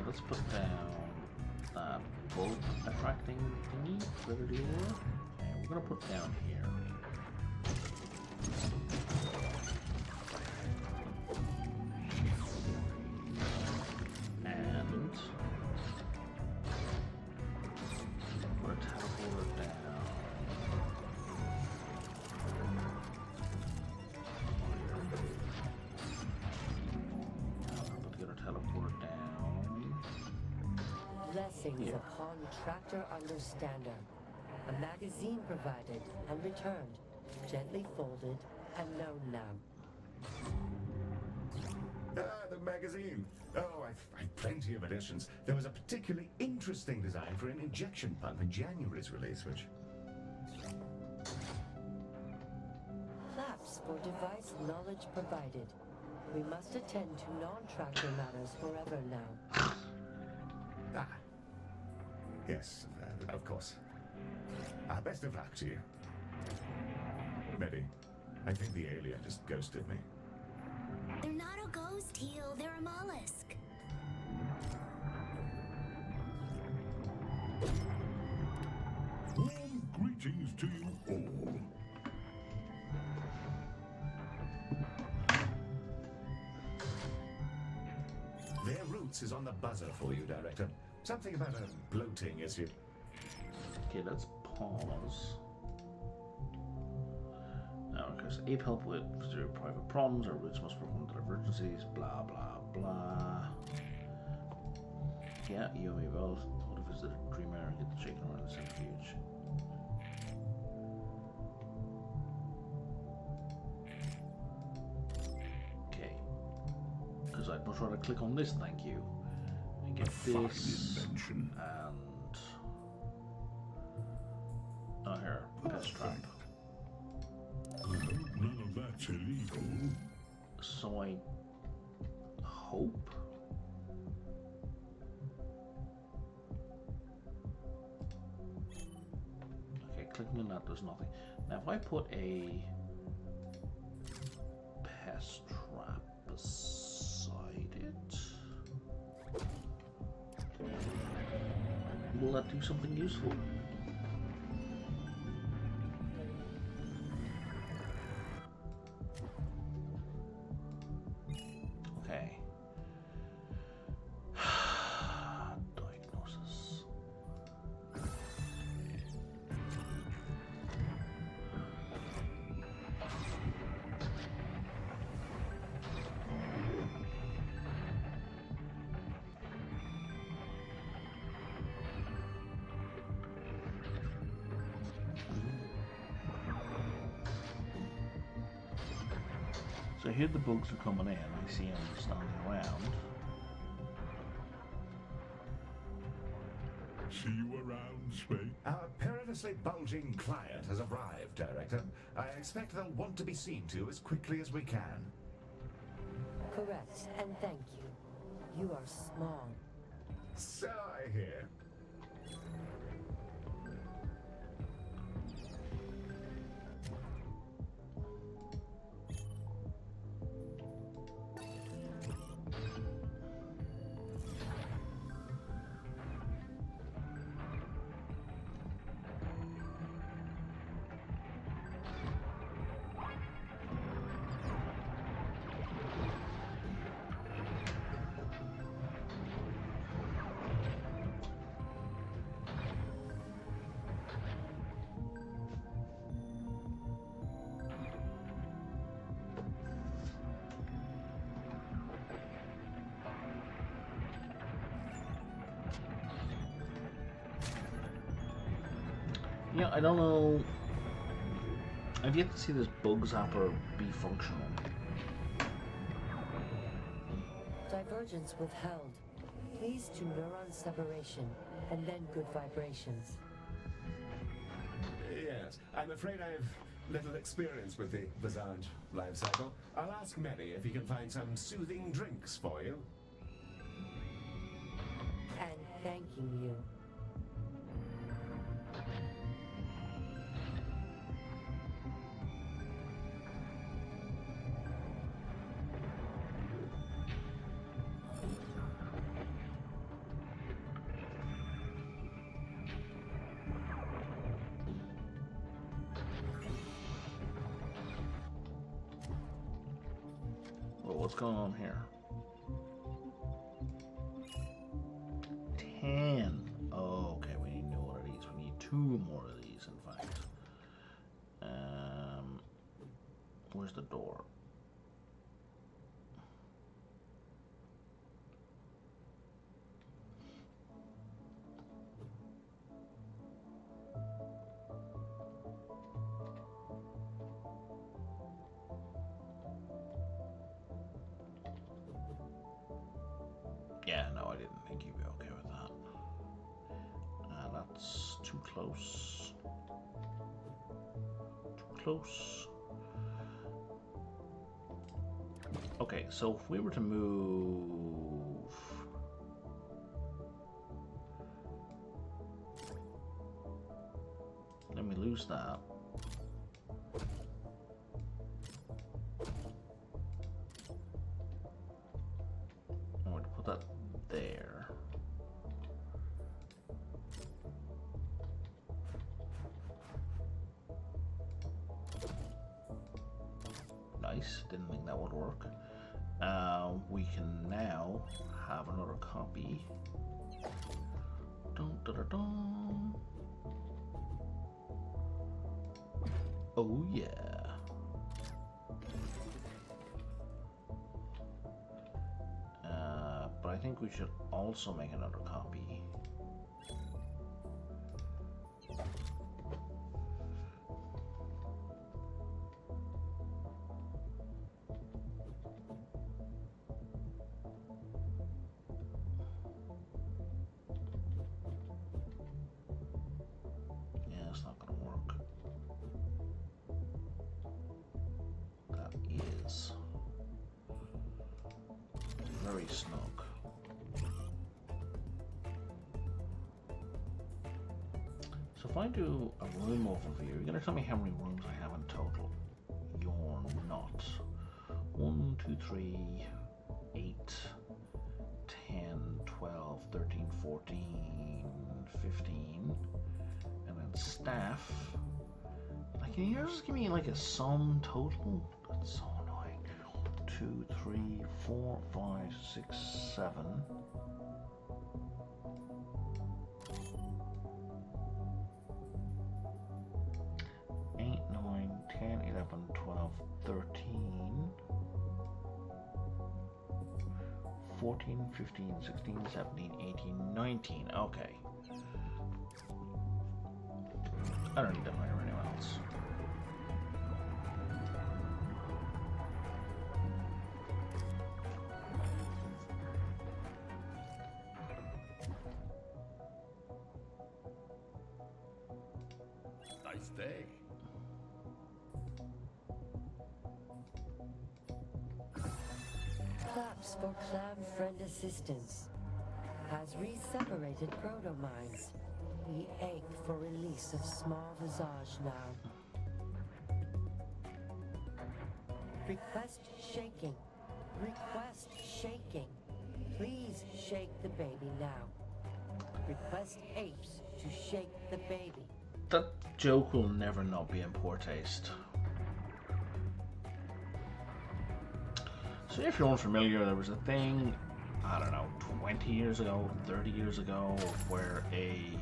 let's put down bolt attracting thingy for the lure. And we're gonna put down here. And we're gonna teleport it down. We're gonna teleport it down. Blessings upon Tractor Understander. A magazine provided and returned, gently folded and known now. Ah, the magazine. Oh, I've plenty of editions. There was a particularly interesting design for an injection pump in January's release, which... Flaps for device knowledge provided. We must attend to non-tractor matters forever now. Ah. Yes, of course. Best of luck to you. Medi, I think the alien just ghosted me. They're not a ghost, Heel. They're a mollusk. Warm greetings to you all. Their roots is on the buzzer for you, Director. Something about a bloating issue. Okay, let's pause. Now, because ape help with zero private problems, our roots must perform divergencies, blah blah blah. Yeah, you and me both. What if it's the dreamer and get the chicken around the centrifuge? Okay. Because I'd much rather click on this, thank you. And get this. Invention. And pest trap. I hope none of that's illegal. So I hope. Okay, clicking on that does nothing. Now if I put a pest trap beside it, will that do something useful? Okay. Diagnosis. So here the bugs are coming in. I see them standing around. See you around, Space. Our perilously bulging client has arrived, Director. I expect they'll want to be seen to as quickly as we can. Correct, and thank you. You are small. So I hear. Yeah, I don't know. I've yet to see this bug zapper be functional. Divergence withheld. Please to neuron separation, and then good vibrations. Yes, I'm afraid I've little experience with the Visage life cycle. I'll ask Mary if he can find some soothing drinks for you. And thanking you. Well, what's going on here? 10. Oh, okay, we need more of these. We need 2 more of these, in fact. Where's the door? Yeah, no, I didn't think you'd be okay with that. That's too close. Too close. Okay, so if we were to move... Let me lose that. I'm going to put that there. Nice, didn't think that would work. We can now have another copy. Dun, dun, dun, dun. Oh yeah. But I think we should also make another copy. Yeah, it's not gonna work. very snug. So if I do a room overview, you're going to tell me how many rooms I have in total. You're not. 1, 2, 3, 8, 10, 12, 13, 14, 15. And then staff. Like, can you just give me like a sum total? That's so annoying. 2, 3, 4, 5, 6, 7. 8, 9, 10, 11, 12, 13, 14, 15, 16, 17, 18, 19. Okay. I don't need to hire anyone else. Nice day. Claps for Clam Friend Assistance. Has re-separated proto-minds. We ache for release of small visage now. Request shaking. Request shaking. Please shake the baby now. Request apes to shake the baby. That joke will never not be in poor taste. So if you're unfamiliar, there was a thing, I don't know, 20 years ago, 30 years ago, where a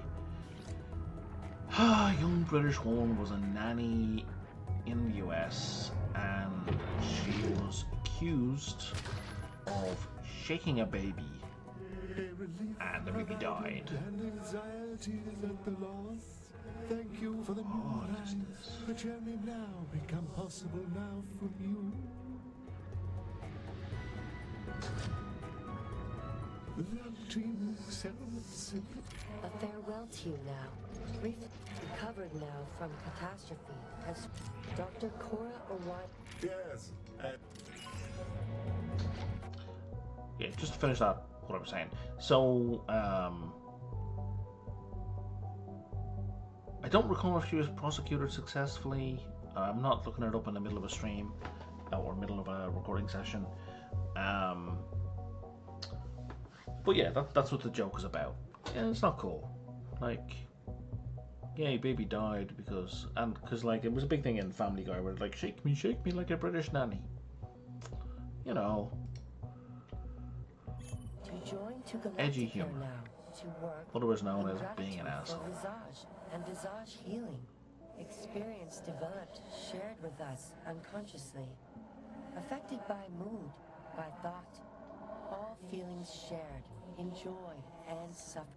young British woman was a nanny in the US, and she was accused of shaking a baby, and the baby died. And anxieties at the loss. Thank you for the new What is life, this? which only now become possible now for you. The team sells. A farewell to you now. Recovered now from catastrophe. As Dr. Cora Orwan. Yes. Yeah, just to finish that, what I was saying. So, I don't recall if she was prosecuted successfully. I'm not looking it up in the middle of a stream or middle of a recording session. But yeah, that's what the joke is about. Yeah, it's not cool. Like, yeah, baby died because like it was a big thing in Family Guy where like shake me like a British nanny. You know. To join to Edgy Galacticare humor. now. To work. Otherwise known in as being an gratitude asshole. for visage and visage healing. Experience developed, shared with us unconsciously. Affected by mood, by thought. All feelings shared, in joy and suffering.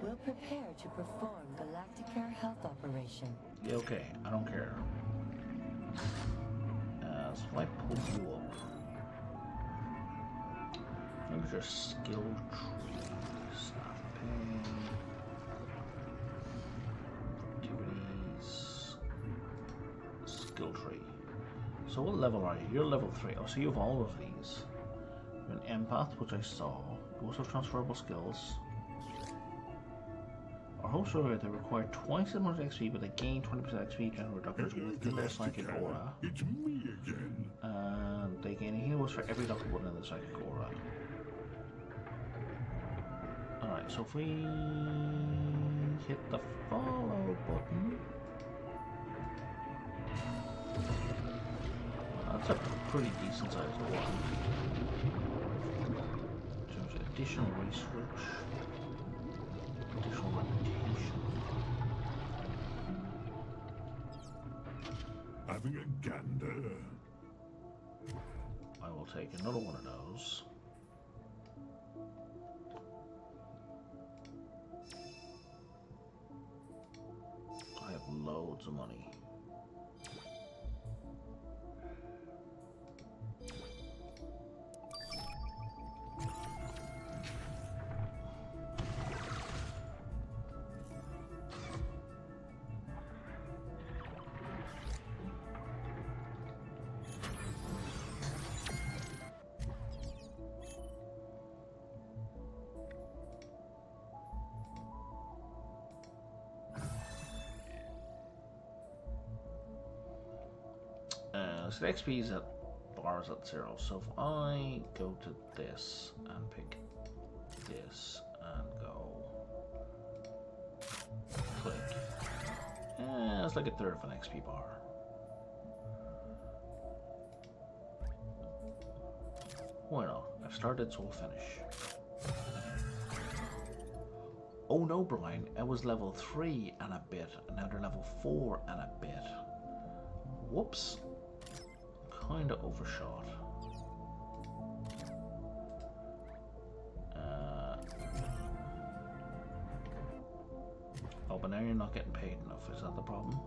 We'll prepare to perform Galacticare health operation. Yeah, okay, I don't care. So if I pull you up, look at your skill tree. Staff pay, activities, skill tree. So what level are you? You're level 3. Oh, so you have all of these. You're an empath, which I saw. You also have transferable skills. Our hosts over they require twice as much XP, but they gain 20% XP general reductions within their psychic aura. It's me again. And they gain a heal boost for every doctor within the psychic aura. Alright, so if we hit the follow button. That's a pretty decent sized one. In terms of additional research. Additional reputation. Having a gander. I will take another one of those. I have loads of money. so the XP is at bar is at 0. So if I go to this and pick this and go click, it's like a third of an XP bar. Why not? I've started, so we'll finish. Oh no, Brian, I was level 3 and a bit, and now they're level 4 and a bit. Whoops. Kinda overshot. Oh, but now you're not getting paid enough, is that the problem?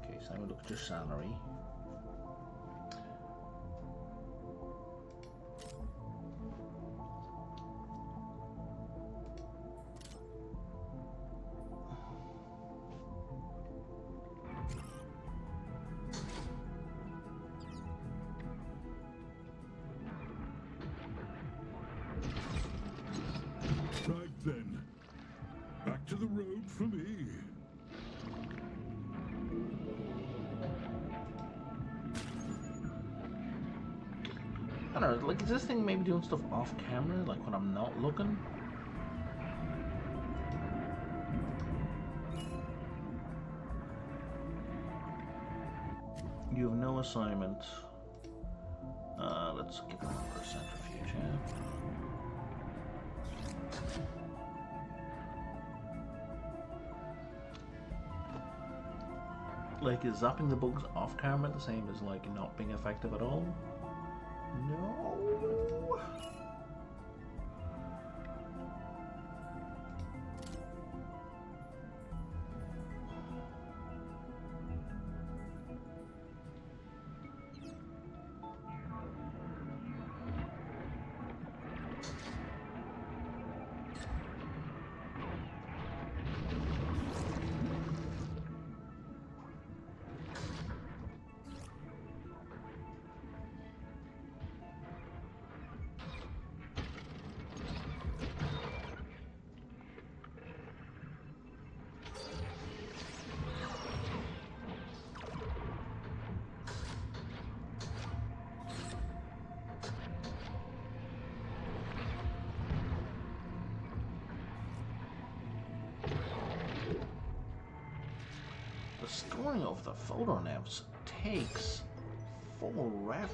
Okay, so now we look at your salary. Right then. Back to the road for me. I don't know, like, is this thing maybe doing stuff off camera, like when I'm not looking? You have no assignment. Let's give them a centrifuge, yeah. Like, is zapping the bugs off camera the same as, like, not being effective at all? No. The storing of the photo naps takes forever.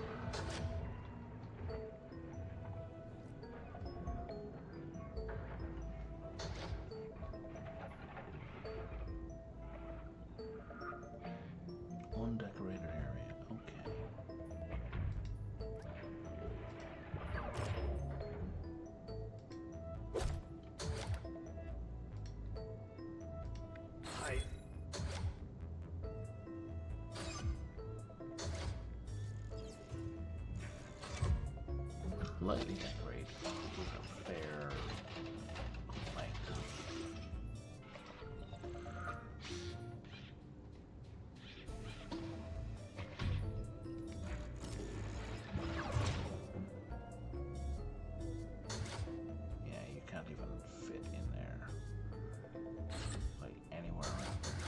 Undecorated area, okay. Lightly decorate with a fair length. Yeah, you can't even fit in there, like anywhere around there.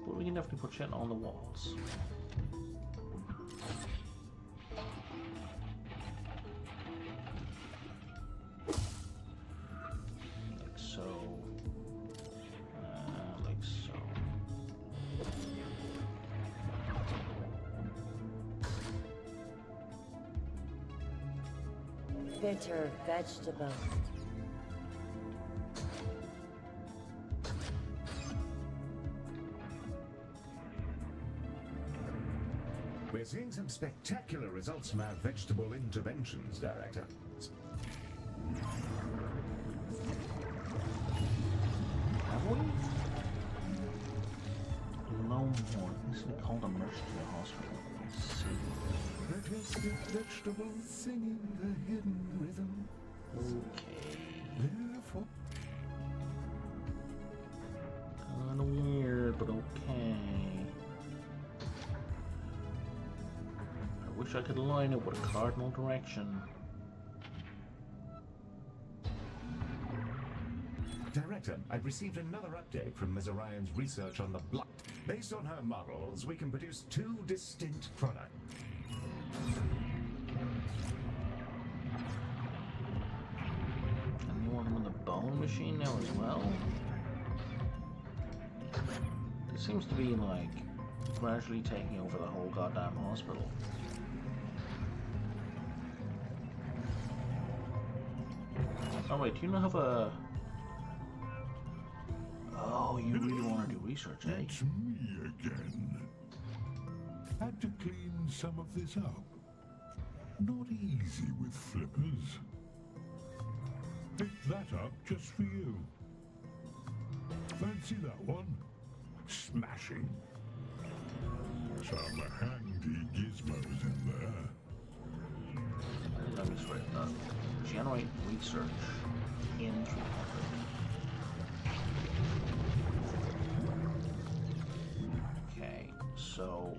But we can definitely put shit on the walls. Bitter vegetable. We're seeing some spectacular results from our vegetable interventions, Director. Have we? No more. This is called emergency hospital. Let's see. Majestic vegetables singing the hidden rhythm. Okay. Therefore, Kinda weird, but okay. I wish I could line it with a cardinal direction. Director. Director, I've received another update from Ms. Orion's research on the block. Based on her models, we can produce 2 distinct products. And you want them in the bone machine now as well? It seems to be like gradually taking over the whole goddamn hospital. Oh wait, do you not have a... Oh, you really want to do research, eh? It's me again. Had to clean some of this up. Not easy with flippers. Pick that up just for you. Fancy that one? Smashing. Some handy gizmos in there. Let me just write that. Generate research in 300. Okay, so...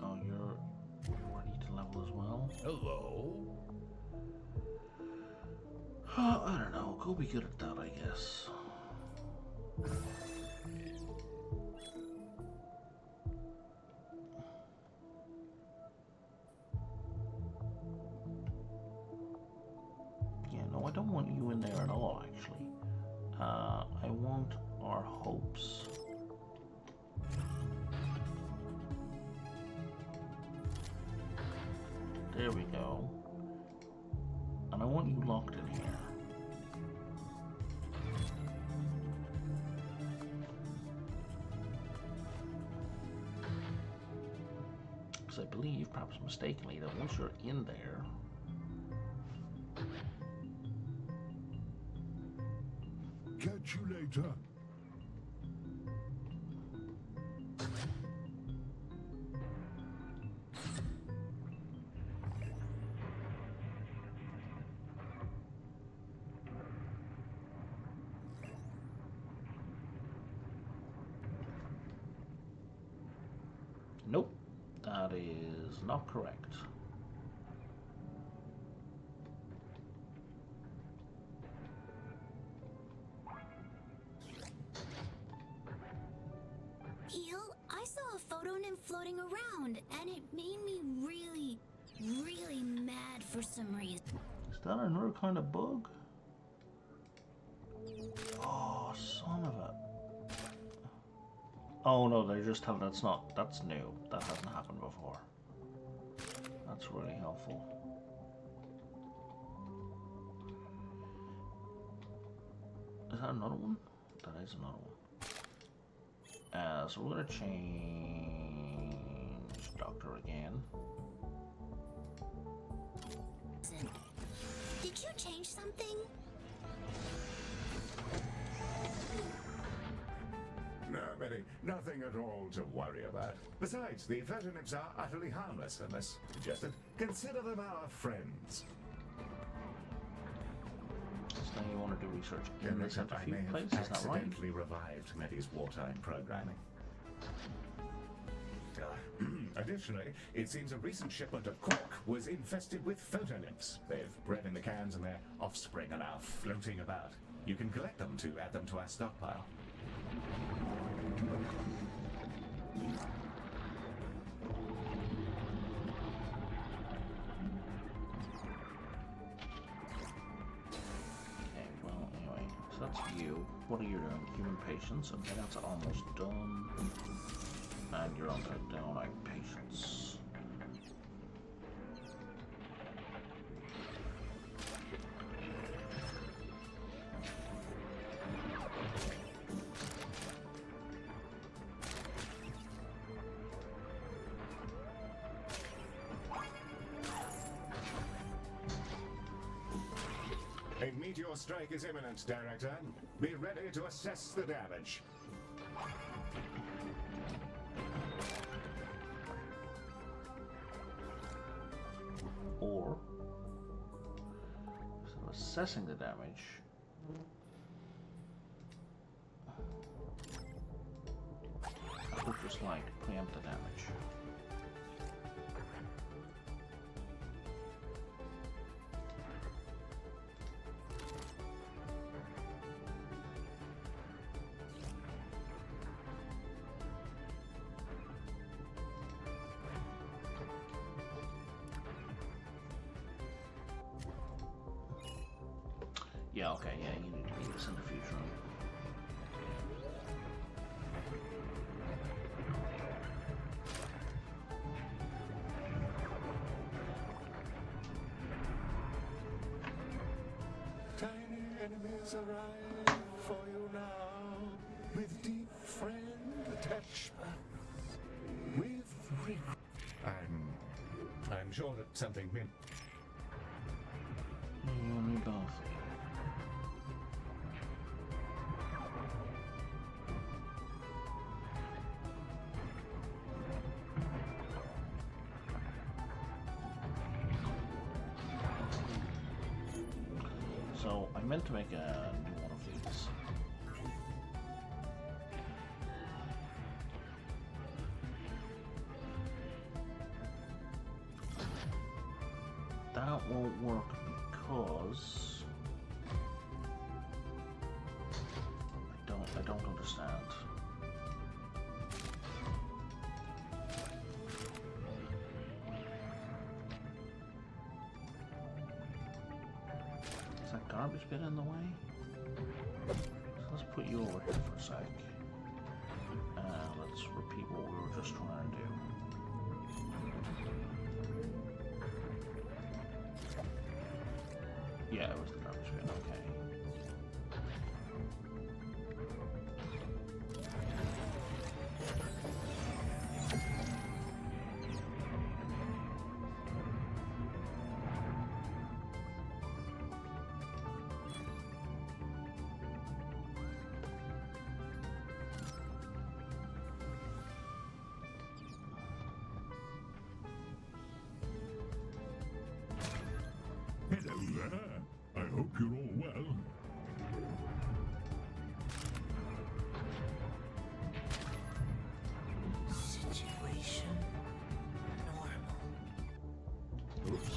Oh, you're ready to level as well? Hello? I don't know. Go be good at that, I guess. Yeah, no, I don't want you in there at all, actually. I want our hopes. There we go. And I want you locked in here. Because I believe, perhaps mistakenly, that once you're in there... Catch you later. Nope, that is not correct. Eel, I saw a photo nymph floating around, and it made me really, really mad for some reason. Is that another kind of bug? Oh, son of a... Oh no, they're just telling that's not, that's new. That hasn't happened before. That's really helpful. Is that another one? That is another one. So we're gonna change Doctor again. Did you change something? No, Betty, nothing at all to worry about. Besides, the photonymphs are utterly harmless, unless suggested. Consider them our friends. So you want to do research in the I may centrifuge have place, is that right? accidentally revived Medi's wartime programming. Additionally, it seems a recent shipment of cork was infested with photonymphs. They've bred in the cans and their offspring are now floating about. You can collect them to add them to our stockpile. Okay, well, anyway, so that's you. What are you doing? Human patients. Okay, that's almost done. And you're on to downite patients. A meteor strike is imminent, Director. Be ready to assess the damage. Or, instead of assessing the damage, I would just like to preempt the damage. Yeah, okay, yeah, you need to be the centrifuge room. Tiny enemies arrive for you now, with deep friend attachment, with regret. I'm sure that something meant. You and me both. So I meant to make a new one of these. That won't work because I don't understand. Is that garbage bin in the way? So let's put you over here for a sec. Let's repeat what we were just trying to do. Yeah, it was the garbage bin, okay. Hello there. I hope you're all well. Situation normal. Oops.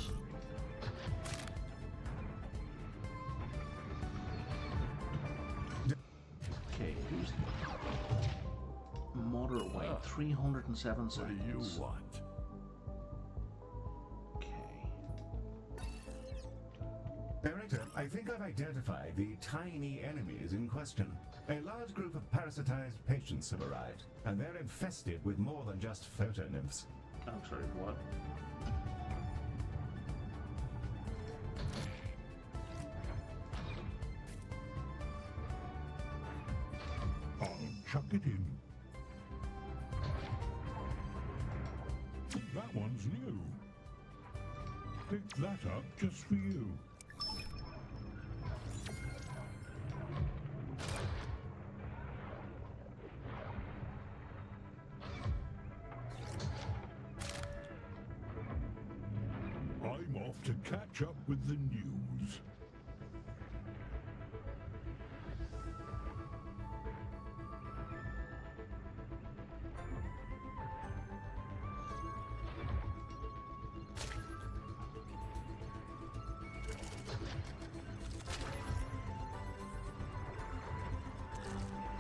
Okay, who's moderate weight? 307 What do you seconds. want? Director, I think I've identified the tiny enemies in question. A large group of parasitized patients have arrived, and they're infested with more than just photo nymphs. I'm sorry, what? I'll chuck it in. That one's new. Pick that up just for you. I'm off to catch up with the news.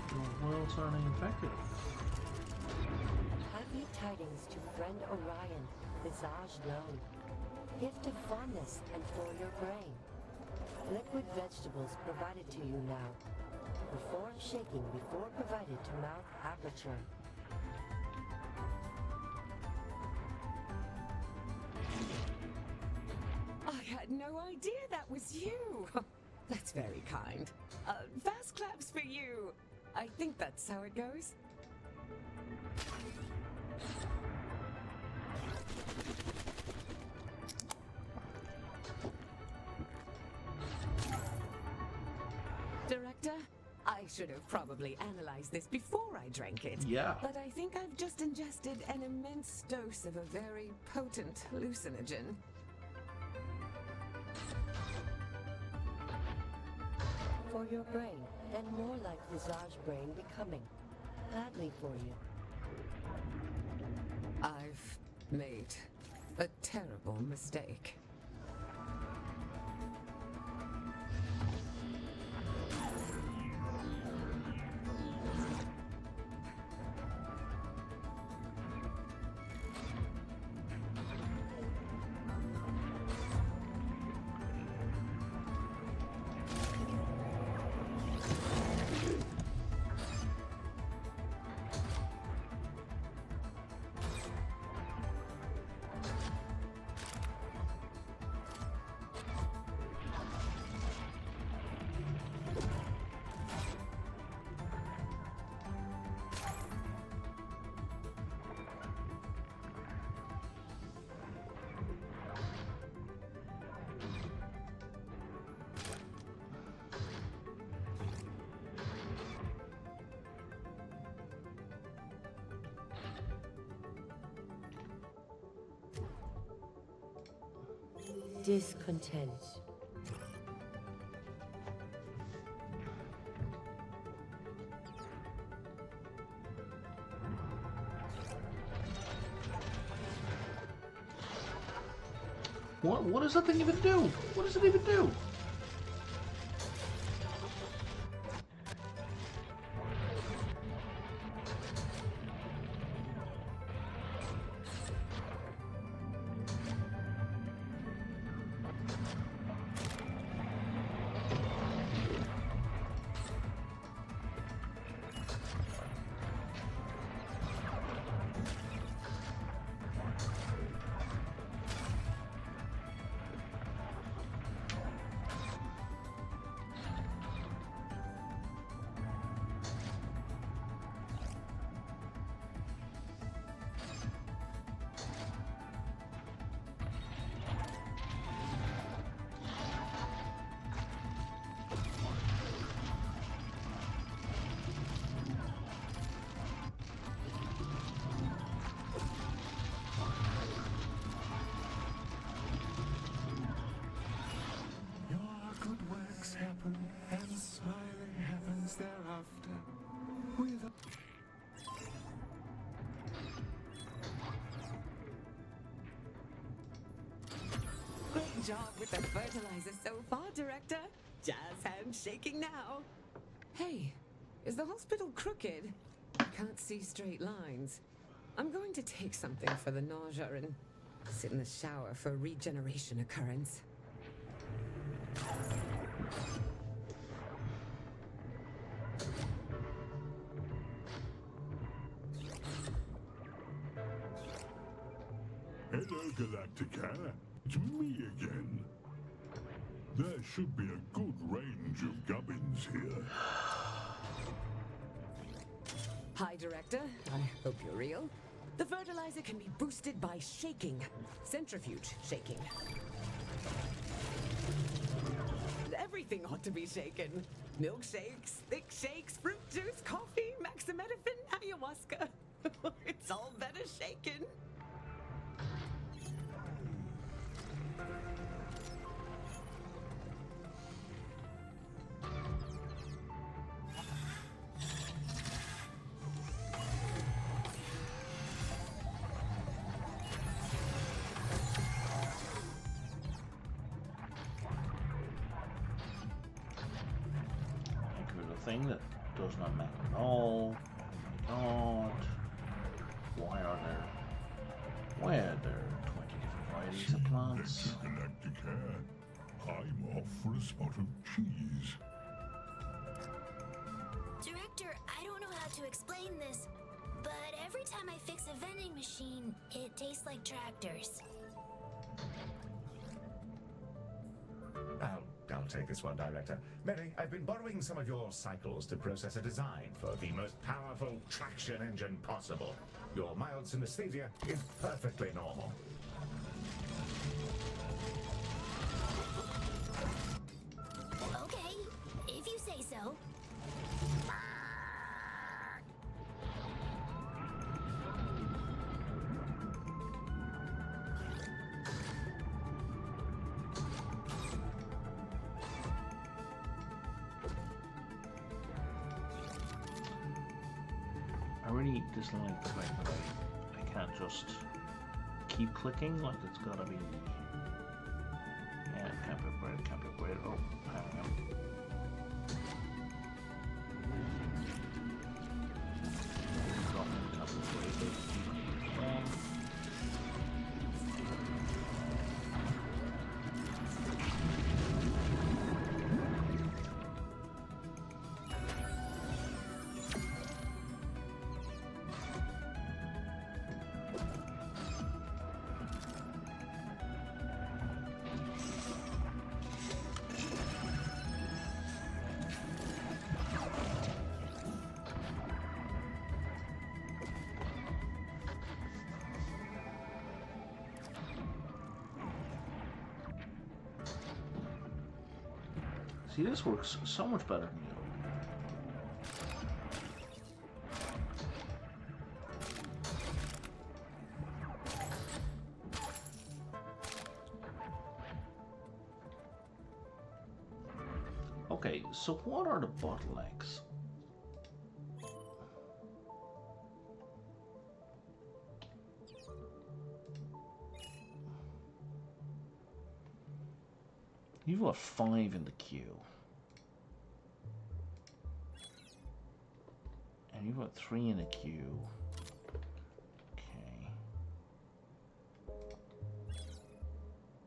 The world's already infected. Happy tidings to friend Orion, Visage Lone. Gift of fondness and for your brain. Liquid vegetables provided to you now. Perform shaking before provided to mouth aperture. I had no idea that was you. That's very kind. Fast claps for you. I think that's how it goes. Director, I should have probably analyzed this before I drank it. Yeah. But I think I've just ingested an immense dose of a very potent hallucinogen. For your brain, and more like Visage brain becoming. Gladly for you. I've made a terrible mistake. discontent. What does that thing even do? What does it even do? And smiling happens thereafter. With Great job with the fertilizer so far, Director. Jazz hands shaking now. Hey, is the hospital crooked? I can't see straight lines. I'm going to take something for the nausea and sit in the shower for regeneration occurrence. Hello, Galacticare. It's me again. There should be a good range of gubbins here. Hi, Director. I hope you're real. The fertilizer can be boosted by shaking. Centrifuge shaking. Everything ought to be shaken. Milkshakes, thick shakes, fruit juice, coffee, maximetaphine, ayahuasca. It's all better shaken. Thing that does not matter at all. Oh my god. Why are there 20 different varieties of plants? Galacticare. I'm off for a spot of cheese. Director, I don't know how to explain this, but every time I fix a vending machine, it tastes like tractors. I'll take this one, Director. Mary, I've been borrowing some of your cycles to process a design for the most powerful traction engine possible. Your mild synesthesia is perfectly normal. Okay, if you say so. I really dislike the fact that I can't just keep clicking, like it's gotta be... Yeah, can't be upgraded. Oh, hang on. See, this works so much better than you. Okay, so what are the bottlenecks? You've got 5 in the queue. And you've got 3 in the queue. Okay.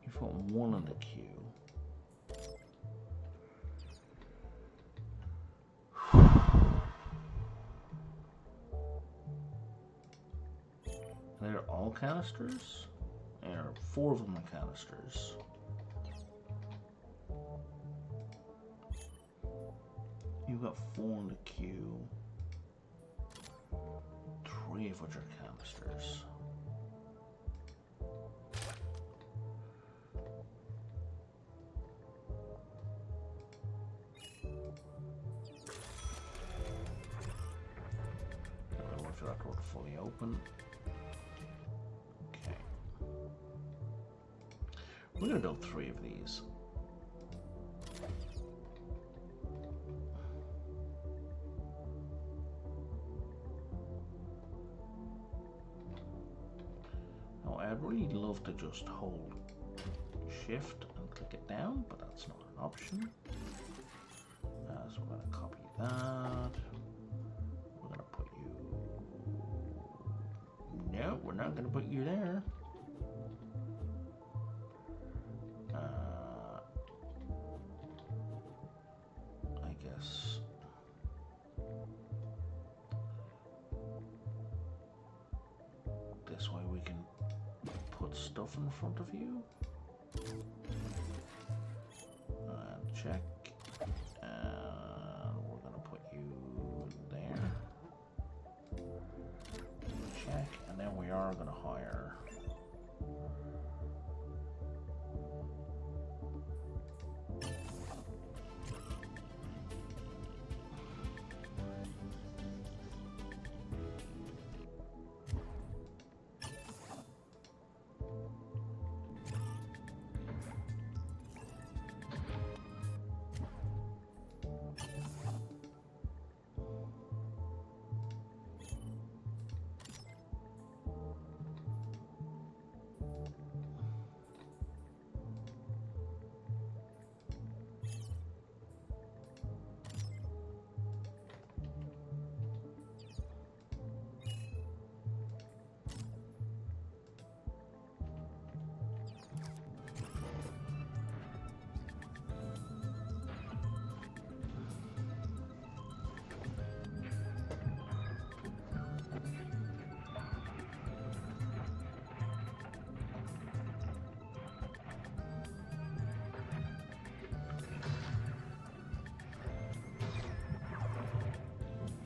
You've got 1 in the queue. They're all canisters? There are 4 of them are canisters. You've got 4 in the queue. 3 of which are canisters. I'll wait for that door to fully open. Okay. We're gonna build 3 of these. I'd really love to just hold shift and click it down, but that's not an option. So we're going to copy that. We're going to put you... No, we're not going to put you there. I guess... this way we can put stuff in front of you. And check. And we're gonna put you there. Check. And then we are gonna hire.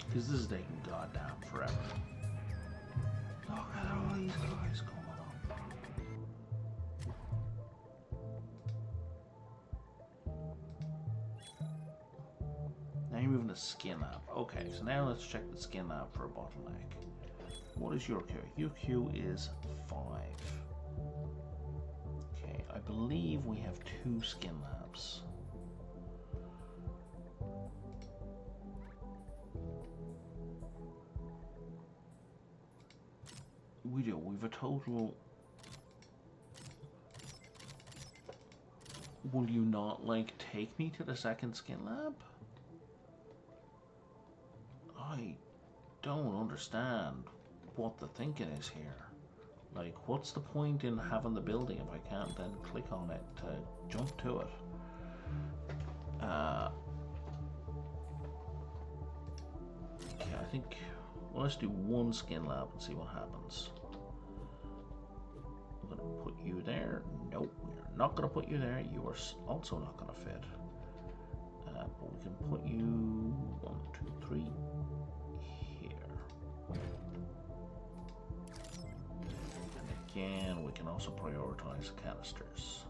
Because this is taking goddamn forever. Look at all these guys coming up. Now you're moving the skin lab. Okay, so now let's check the skin lab for a bottleneck. What is your queue? Your queue is 5. Okay, I believe we have 2 skin labs. We do. We've a total... Will you not, like, take me to the second skin lab? I don't understand what the thinking is here. Like, what's the point in having the building if I can't then click on it to jump to it? Okay, I think... Well, let's do 1 skin lab and see what happens. I'm going to put you there. Nope, we're not going to put you there. You are also not going to fit. But we can put you 1, 2, 3 here. And again, we can also prioritize canisters.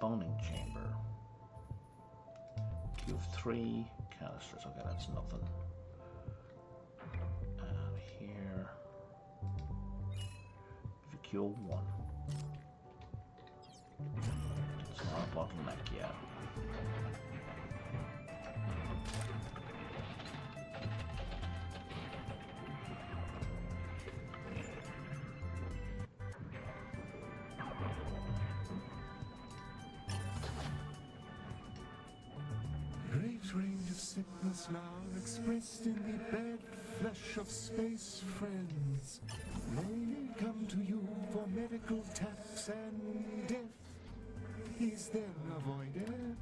cloning chamber. You have 3 canisters. Okay, that's nothing. And here, vacuum 1. It's not a bottleneck yet. Range of sickness now expressed in the bed flesh of space friends may come to you for medical taps and death is then avoided.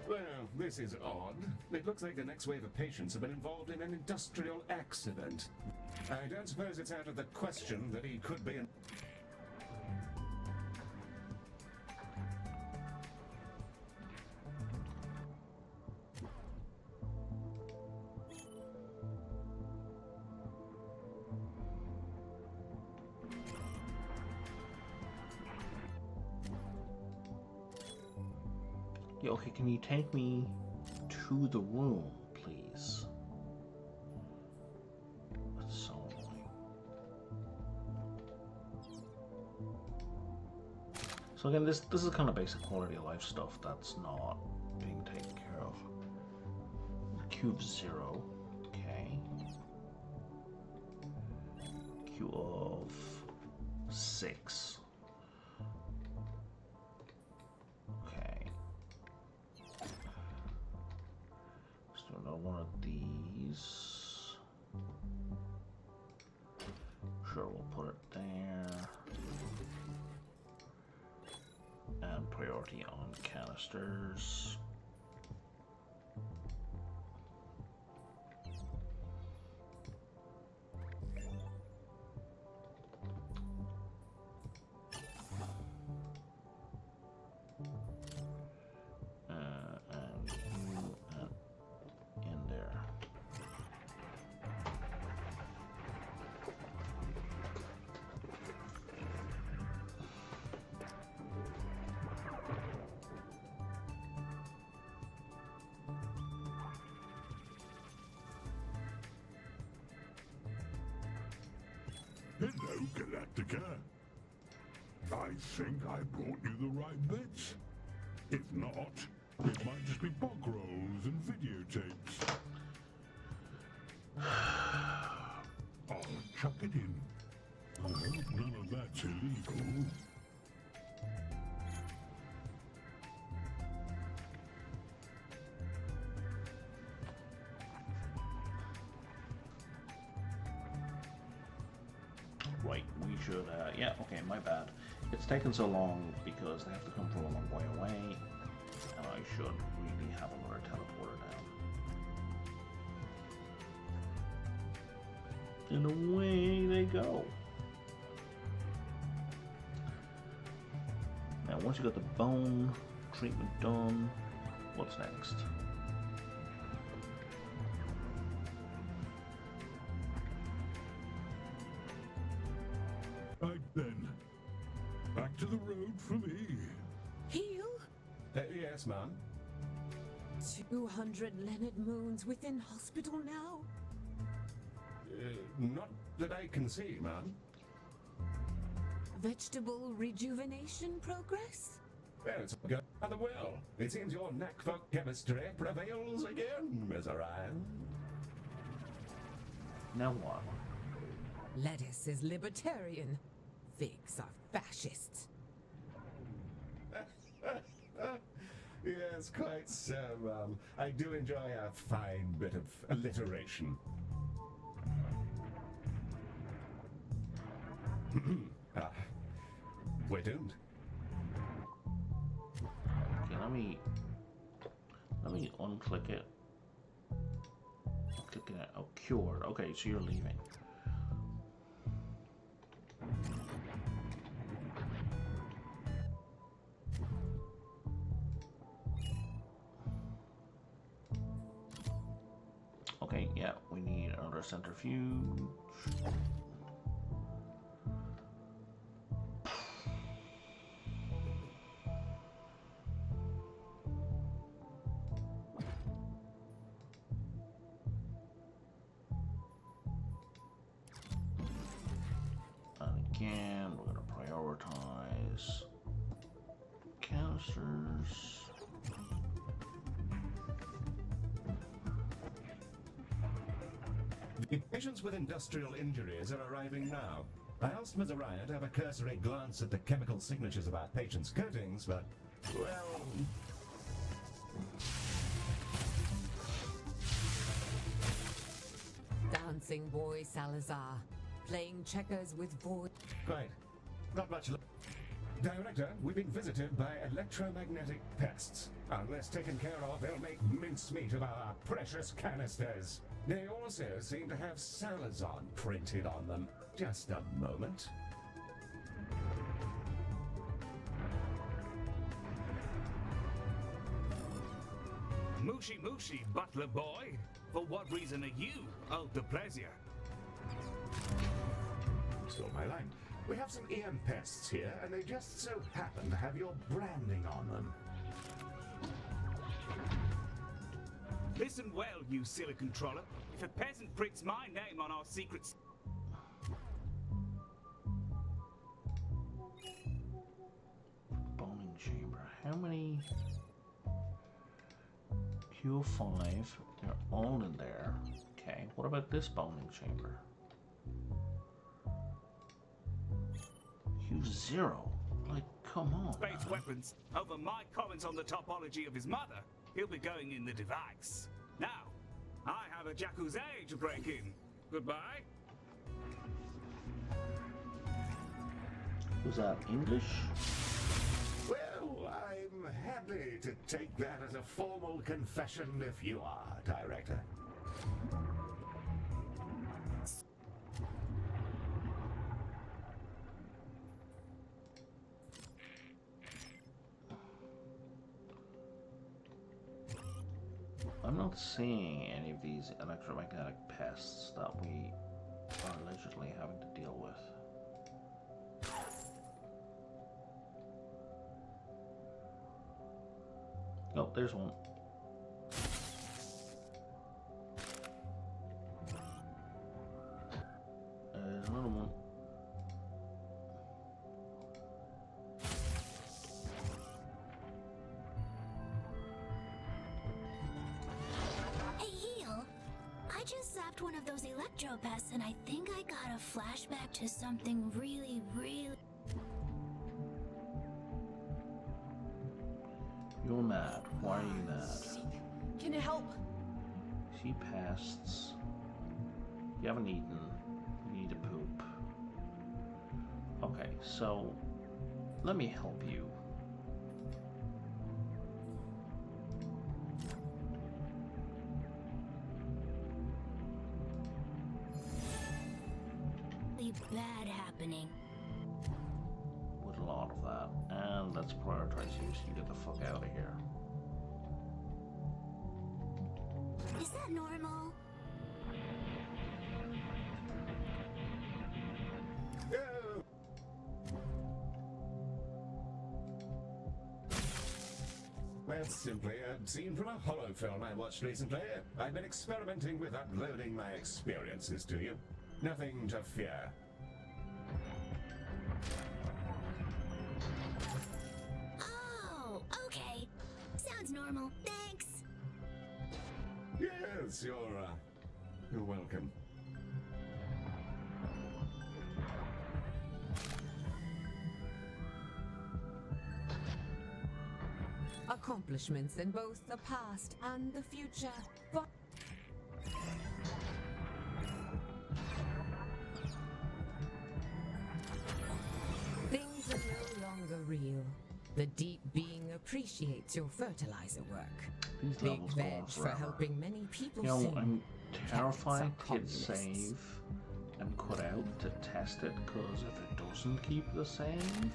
Well, this is odd. It looks like the next wave of patients have been involved in an industrial accident. I don't suppose it's out of the question that he could be an... Yeah, okay, can you take me to the room, please? That's so annoying. So again, this is kind of basic quality of life stuff that's not being taken care of. Cube 0, okay. Cube of 6. One of these. Sure, we'll put it there. And priority on canisters. Hello, Galacticare. I think I brought you the right bits. If not, it might just be bog rolls and videotapes. I'll chuck it in. I hope none of that's illegal. Right, we should, yeah, okay, my bad. It's taken so long because they have to come from a long way away, and I should really have another teleporter down. And away they go. Now, once you got the bone treatment done, what's next? Right then, back to the road for me. Heal? Yes, ma'am. 200 Leonard Moons within hospital now? Not that I can see, ma'am. Vegetable rejuvenation progress? Well, it's going rather well. It seems your knack for chemistry prevails again, Miss Orion. Now what? Lettuce is libertarian. Figs are fascists. Yes, quite so, ma'am. I do enjoy a fine bit of alliteration. We're doomed. Okay, let me unclick it. Click it. Oh, cured. Okay, so you're leaving. Okay, yeah, we need another Water centrifuge. And again, we're going to prioritize canisters. The patients with industrial injuries are arriving now. I asked Mazariah to have a cursory glance at the chemical signatures of our patients' coatings, but, well... Dancing boy Salazar, playing checkers with void. Quite. Not much. Director, we've been visited by electromagnetic pests. Unless taken care of, they'll make mincemeat of our precious canisters. They also seem to have Salazar printed on them. Just a moment. Mushy mushy, butler boy. For what reason are you, Alta Pleasure? Stole my line. We have some EM pests here, and they just so happen to have your branding on them. Listen well, you silicon troller. If a peasant prints my name on our secrets... Boning chamber. How many? Q5. They're all in there. Okay. What about this boning chamber? Q0. Like, come on. Space man. weapons. Over my comments on the topology of his mother, he'll be going in the device. Now, I have a jacuzzi to break in. Goodbye. Was that English? Well, I'm happy to take that as a formal confession if you are, Director. I'm not seeing any of these electromagnetic pests that we are allegedly having to deal with. Oh, there's one. There's another one. Hey, Heel. I just zapped one of those electropests and I think I got a flashback to something really... You're mad. Why are you mad? Can you help? See pests. You haven't eaten. You need to poop. Okay, so let me help you. really bad happening. With a lot of that. And let's prioritize you so you get the fuck out of here. Is that normal? That's simply a scene from a horror film I watched recently. I've been experimenting with uploading my experiences to you. Nothing to fear. Oh, okay. Sounds normal. Thanks. Yes, you're welcome. Accomplishments in both the past and the future. But things are no longer real. The deep being appreciates your fertilizer work. These Big levels go on veg for forever. helping many people You know, sing. I'm terrified to hit Communists. save and cut out to test it, because if it doesn't keep the save...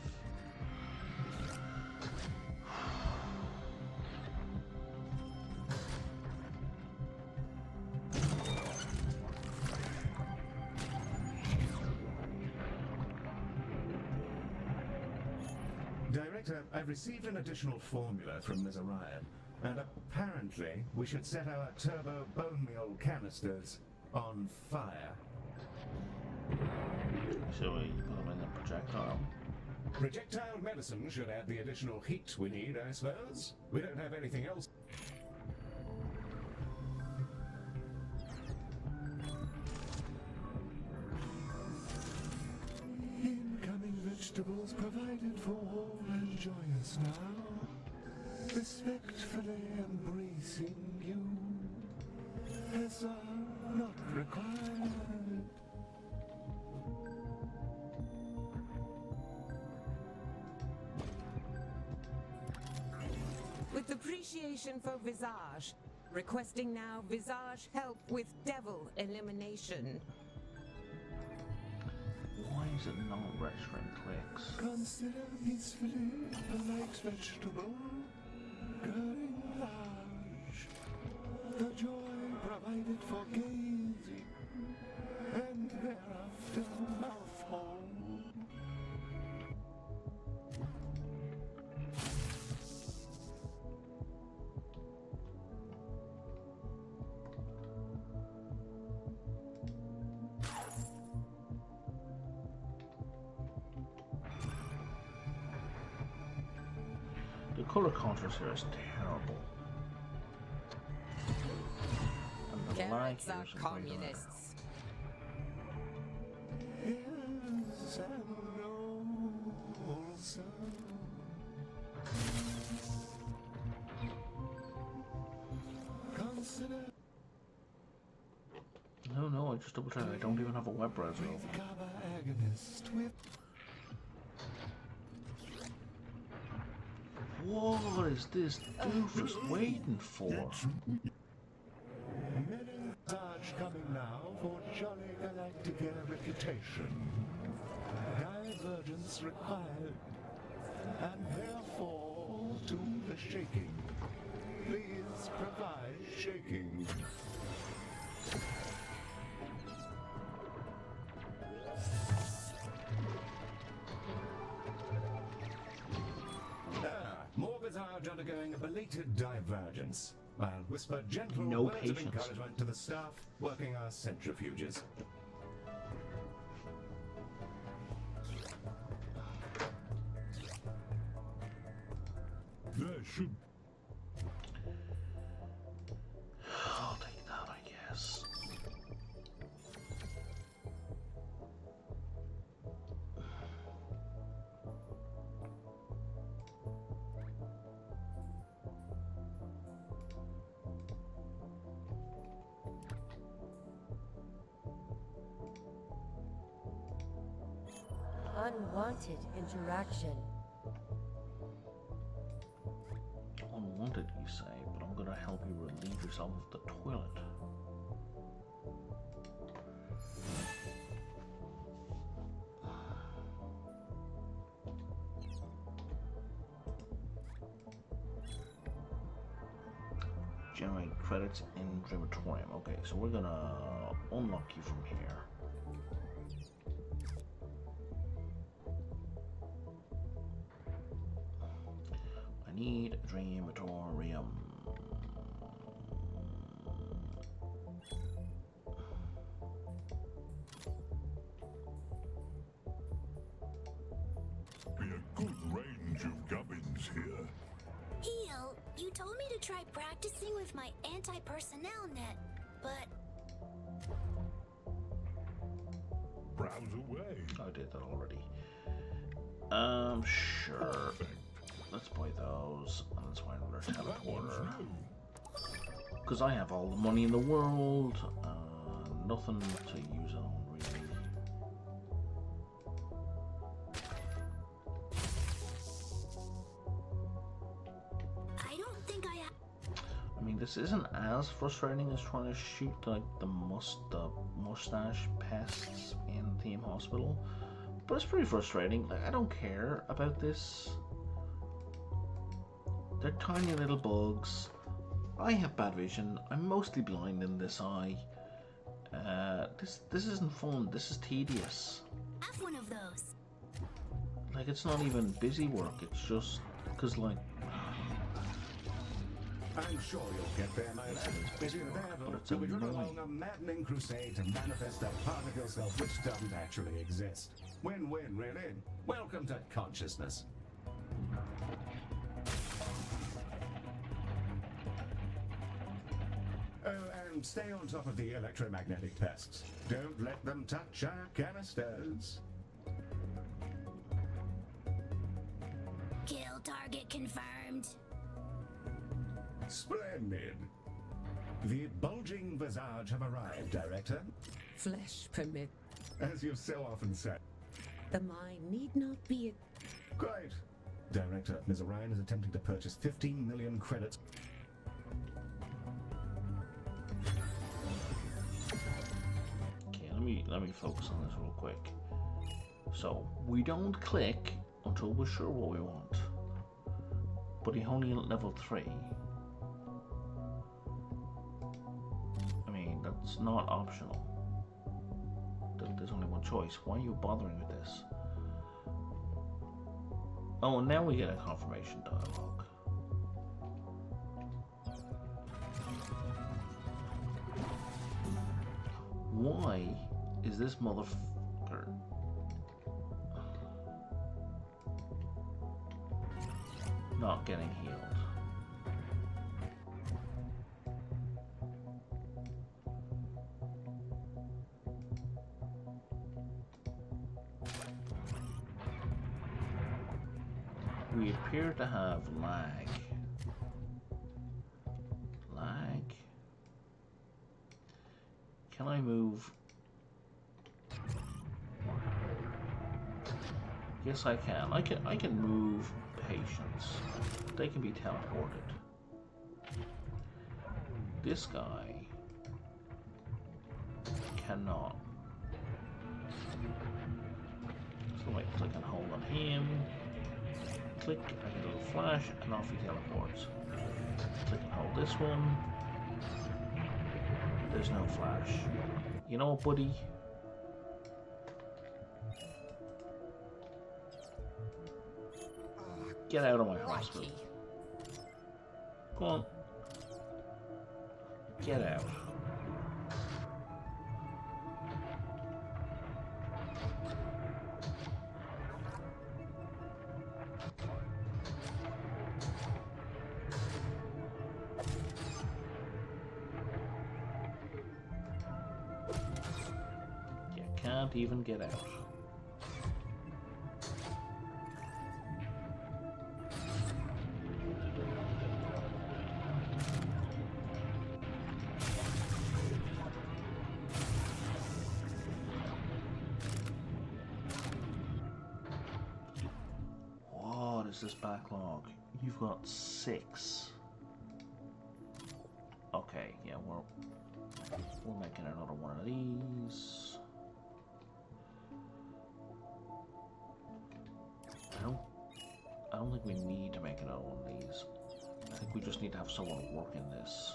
Director, I've received an additional formula from Ms. Orion, and apparently we should set our turbo bone meal canisters on fire. So you put them in the projectile. Projectile medicine should add the additional heat we need, I suppose. We don't have anything else. Incoming vegetables provided for all and joyous now. Respectfully embracing you as are not required. With appreciation for Visage, requesting now Visage help with devil elimination. Why is it not registering clicks? Consider peacefully the light vegetable growing large. The joy provided for gazing, and thereafter mouthful. The color contrast here is terrible. And the lag Carrots here are is incredible. communists. Yes, and no also. Consider No, I just double checked. I don't even have a web browser open. GABA agonist with What is this doofus waiting for? Charge coming now for jolly Galacticare reputation. Divergence required, and therefore to the shaking. Please provide shaking. More Visage undergoing a belated divergence. I'll whisper gentle No words patience. of encouragement to the staff working our centrifuges. There should I'll take that, I guess. Unwanted interaction. Unwanted, you say, but I'm gonna help you relieve yourself of the toilet. Generate credits in Dreamatorium. Okay, so we're gonna unlock you from here. I need a Dreamatorium. be a good range of gubbins here. Heel, you told me to try practicing with my anti-personnel net, but Browse away. I did that already. Sure. Perfect. Let's buy those, and let's buy another That one's teleporter. new. Because I have all the money in the world, nothing to use it on, really. I don't think I have. I mean, this isn't as frustrating as trying to shoot like the mustache pests in Theme Hospital, but it's pretty frustrating. Like, I don't care about this. They're tiny little bugs. I have bad vision. I'm mostly blind in this eye. This isn't fun. This is tedious. Have one of those. Like, it's not even busy work, it's just because, like, I'm sure you'll get there, my lad. If you're there, but it's you'll be driven annoying. along a maddening crusade to manifest a part of yourself which doesn't actually exist. Win-win, really. Welcome to consciousness. Oh, and stay on top of the electromagnetic pests. Don't let them touch our canisters. Kill target confirmed. Splendid. The bulging visage have arrived, Director. Flesh permit. As you've so often said. The mind need not be Quite. Director, Ms. Orion is attempting to purchase 15 million credits. okay, let me focus on this real quick. So we don't click until we're sure what we want. But he only at level 3. I mean, that's not optional. There's only one choice. Why are you bothering with this? Oh, and now we get a confirmation dialogue. Why is this motherfucker not getting healed? We appear to have lag. Lag? Can I move? Yes, I can. I can move patients. They can be teleported. This guy cannot. So I click and hold on him. Click, I get a little flash, and off he teleports. Click and hold this one. There's no flash. You know what, buddy? Get out of my hospital. Go on. Get out. You can't even get out. What is this backlog? You've got 6. Okay, yeah, we're making another one of these. I don't think we need to make another one of these. I think we just need to have someone working this.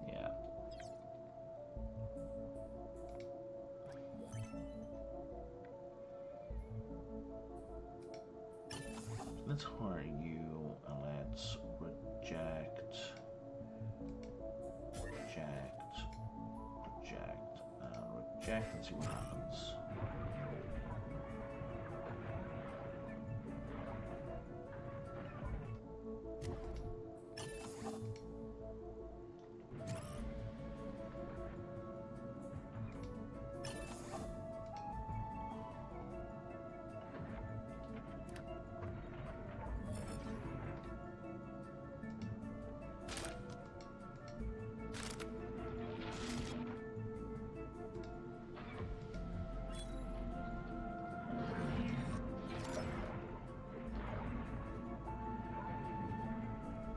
Yeah. Let's hire you and let's reject, and see what happens.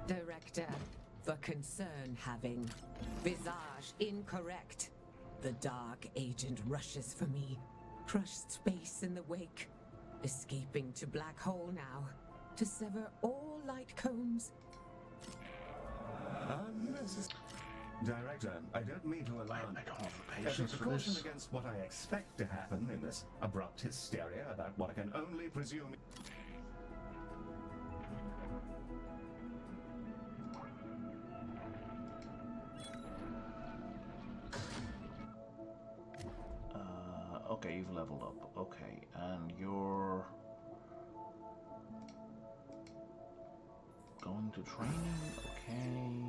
Director, for concern having. Visage incorrect. The dark agent rushes for me. Crushed space in the wake. Escaping to black hole now. To sever all light cones. Director, I don't mean to alarm. I don't have the As a patience for precaution this. against what I expect to happen in this abrupt hysteria about what I can only presume. Okay, you've leveled up. Okay, and you're going to training. Okay.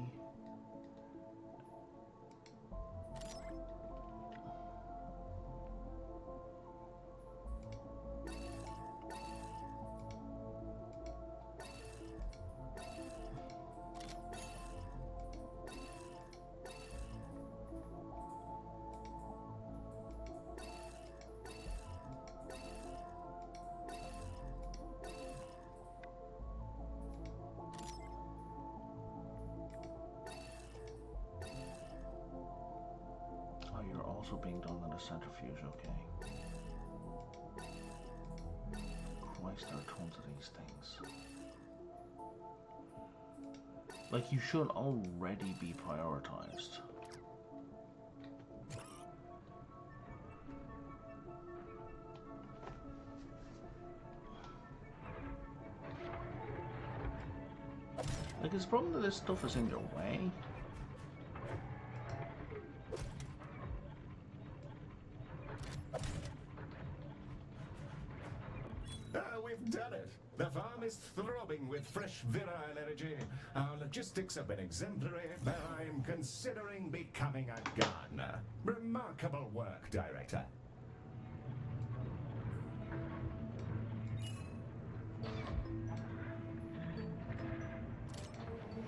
Oh, you're also being done in a centrifuge, okay. Christ, there are tons of these things. Like, you should already be prioritized. Like, it's the problem that this stuff is in your way. We've done it. The farm is throbbing with fresh virile energy. Our logistics have been exemplary, but I'm considering becoming a gardener. Remarkable work, Director.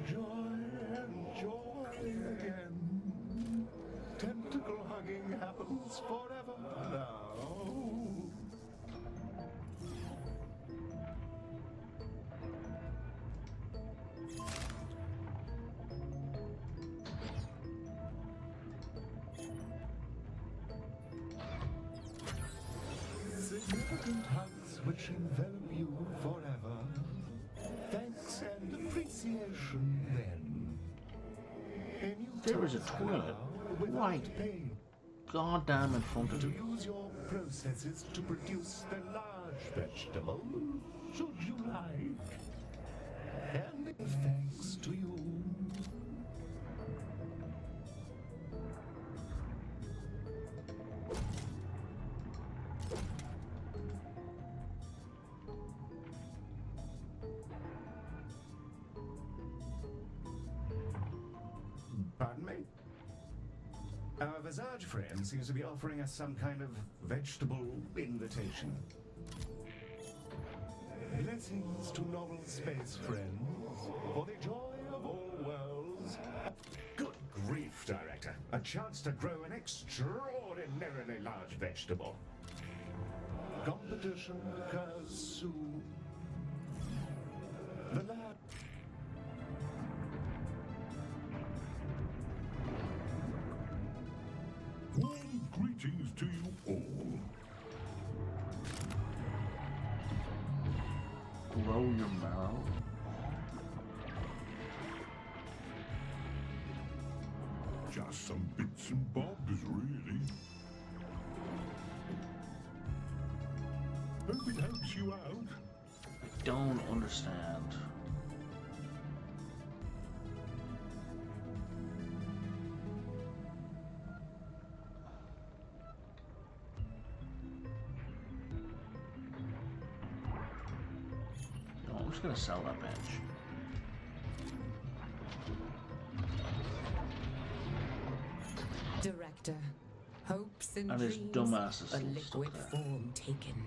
Joy and joy again. Tentacle hugging happens forever now. Significant hugs which envelop you forever. Thanks and appreciation then. There is a toilet right pain. goddamn in front of To you. use your processes to produce the large vegetable, should you like. And in thanks to you. Pardon me? Our Visage friend seems to be offering us some kind of vegetable invitation. Blessings to novel space friends, for the joy of all worlds. Good grief, Director. A chance to grow an extraordinarily large vegetable. Competition occurs soon. The lab. Warm greetings to you all. Grow your marrow. Just some bits and bobs, really. Hope it helps you out. Don't understand. No, I'm just gonna sell that bench. Director, hopes and And his dreams, dumbass is a still liquid stuck there. form taken.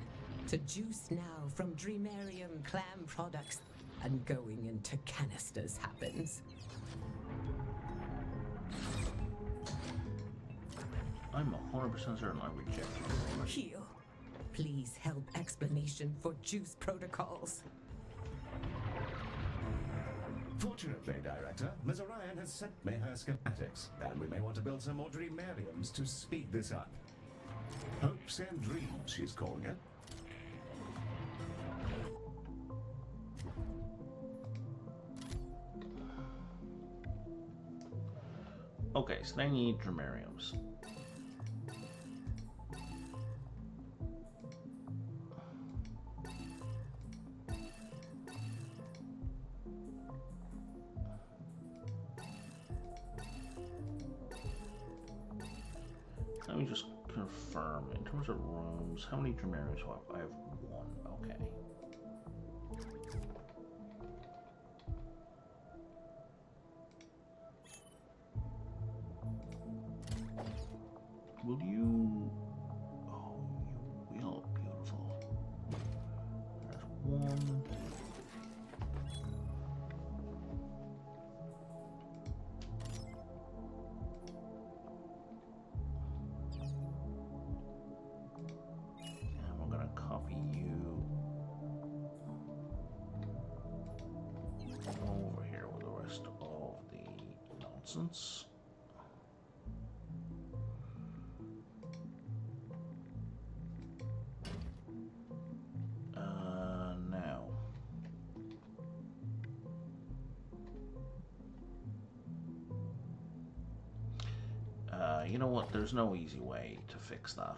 To juice now from Dreamarium clam products and going into canisters happens. I'm 100% certain I reject you. Heal. Please help explanation for juice protocols. Fortunately, Director, Ms. Orion has sent me her schematics, and we may want to build some more Dreamariums to speed this up. Hopes and dreams, she's calling it. Okay, so I need dramariums. Let me just confirm, in terms of rooms, how many dramariums do I have? I have one, okay. Will you... Oh, you will. Beautiful. There's one. And we're going to copy you over here with the rest of the nonsense. You know what? There's no easy way to fix that.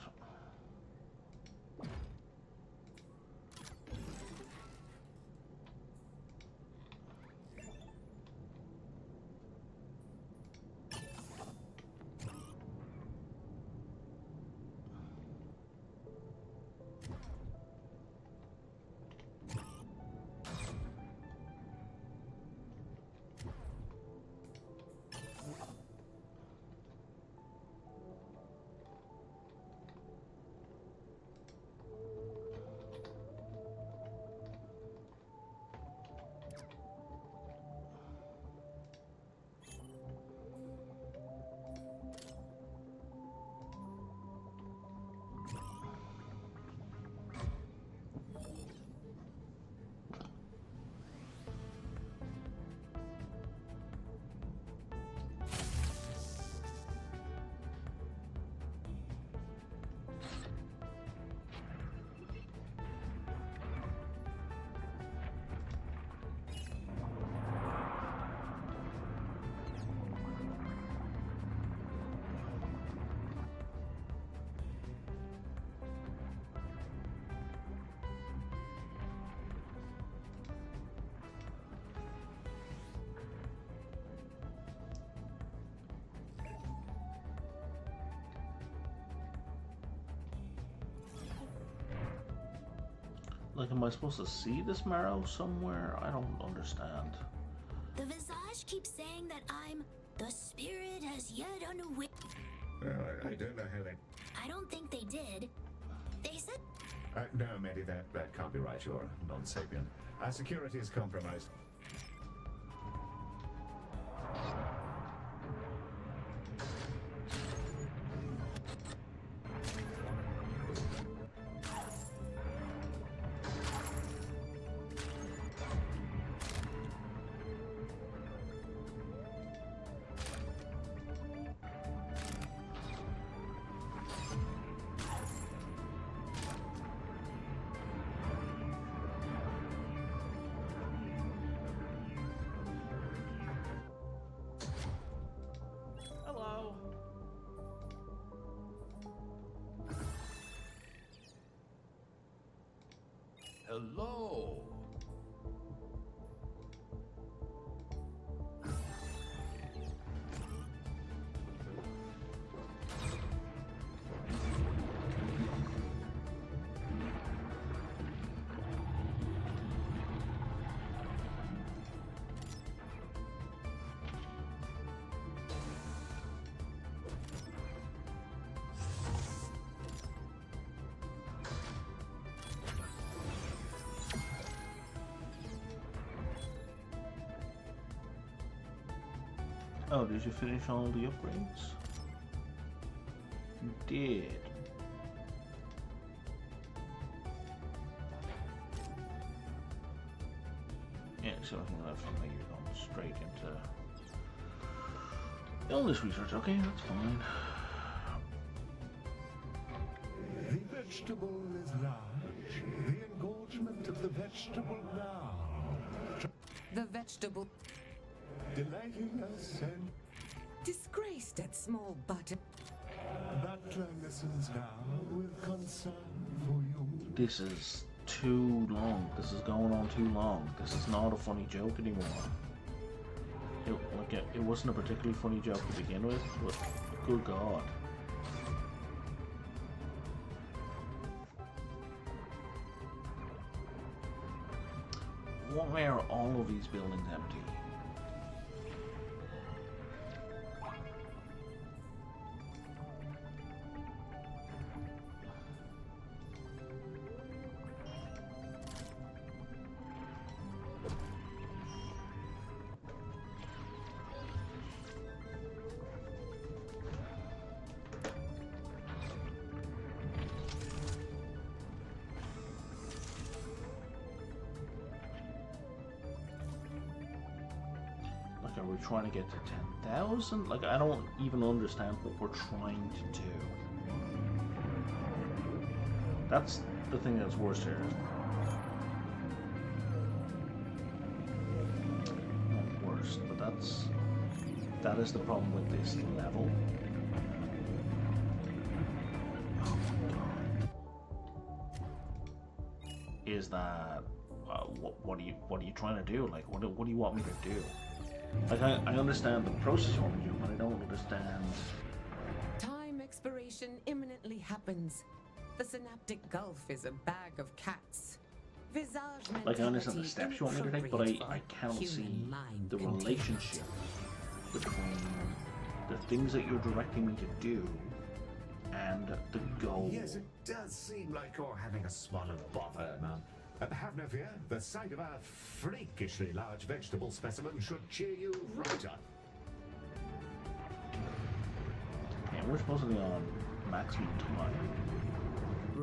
Like, am I supposed to see this marrow somewhere? I don't understand. The Visage keeps saying that I'm the spirit as yet unaware. Well, I don't know how they... I don't think they did. They said... no, Maddie, that can't be right. You're non-sapient. Our security is compromised. Hello. Oh, did you finish all the upgrades? You did. Yeah, so I think left from there you're going straight into illness research. Okay, that's fine. The vegetable is large. The engorgement of the vegetable now. The vegetable... Delighting us and... disgraced at small butter. Butler listens now with concern for you. This is too long. This is going on too long. This is not a funny joke anymore. It wasn't a particularly funny joke to begin with, but good God. Why are all of these buildings empty? Are we trying to get to 10,000? Like, I don't even understand what we're trying to do. That's the thing that's worse here. Not worst, but that is the problem with this level. Oh my God. Is that what are you trying to do? Like, what do you want me to do? Like, I understand the process you want to do, but I don't understand. Time expiration imminently happens. The synaptic gulf is a bag of cats. Visage Like, I understand the mentality steps you want me to take, but I inappropriate cannot for see human mind the containment. relationship between the things that you're directing me to do and the goal. Yes, it does seem like you're having a small of bother, man. Have no fear. The sight of our freakishly large vegetable specimen should cheer you right up. Yeah, we're supposed to be on maximum time.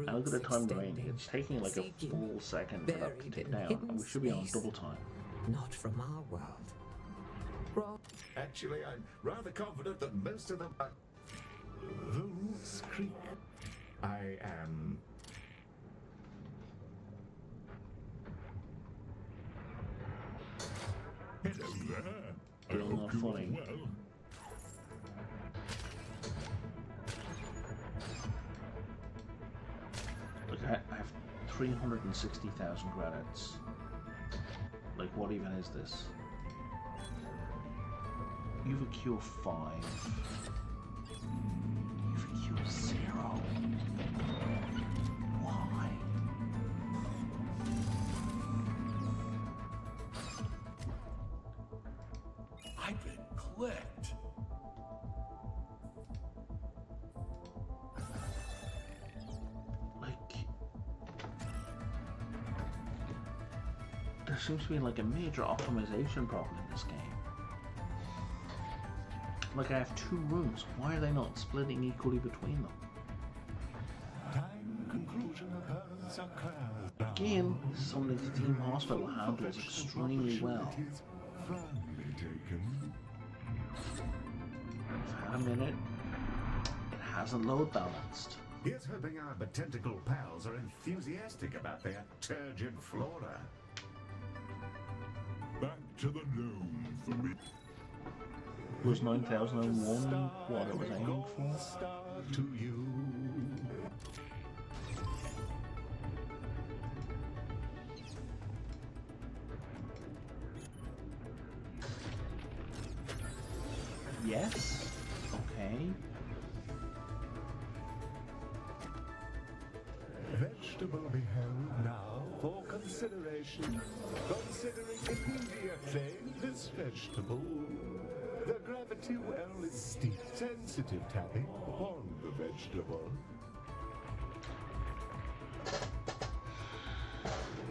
And look at the time remaining. It's taking like a full second for that to take down, and we should be on double time. Not from our world. Wrong. Actually, I'm rather confident that most of them are... The roots creak. I am... Hello there. I Still hope not you're funny. well. Look, I have 360,000 credits. Like, what even is this? You've a Q of 5. You've a Q of 0. Why? I've been clicked. Like, there seems to be like a major optimization problem in this game. Like, I have 2 rooms. Why are they not splitting equally between them? Time conclusion occurs Again, something the Team Hospital handles extremely well. Firmly taken. I've had a minute. It hasn't load balanced. Here's hoping our botanical pals are enthusiastic about their turgid flora. Back to the gnome for me. Was 9001 what it was aiming for? Star to you. Yes? Okay. Vegetable beheld now for consideration. Considering immediately this vegetable. The gravity well is steep, sensitive tapping upon the vegetable.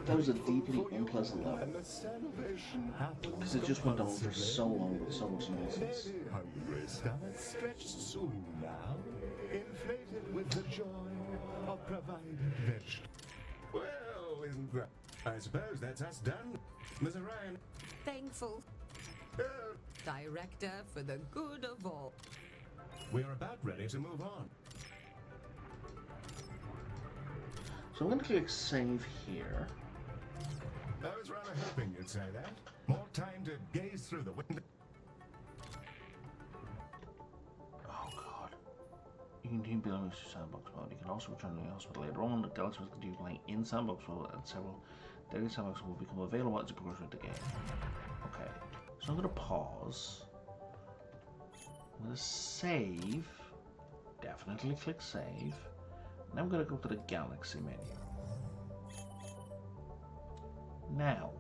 That was a deeply unpleasant level. And the salivation happens Because it just went on for so long with so much nonsense. Very hungry stomach stretched soon now, inflated with the joy of providing vegetables. Well, isn't that? I suppose that's us done. Miss Orion. Thankful. Director for the good of all. We're about ready to move on. So I'm going to click save here. I was rather hoping you'd say that. More time to gaze through the window. can continue building your sandbox mode. You can also return to the hospital later on. The Galaxy will continue playing in sandbox mode, and several daily sandboxes will become available as you progress with the game. Okay, so I'm going to pause. I'm going to save. Definitely click save. And I'm going to go to the Galaxy menu. Now,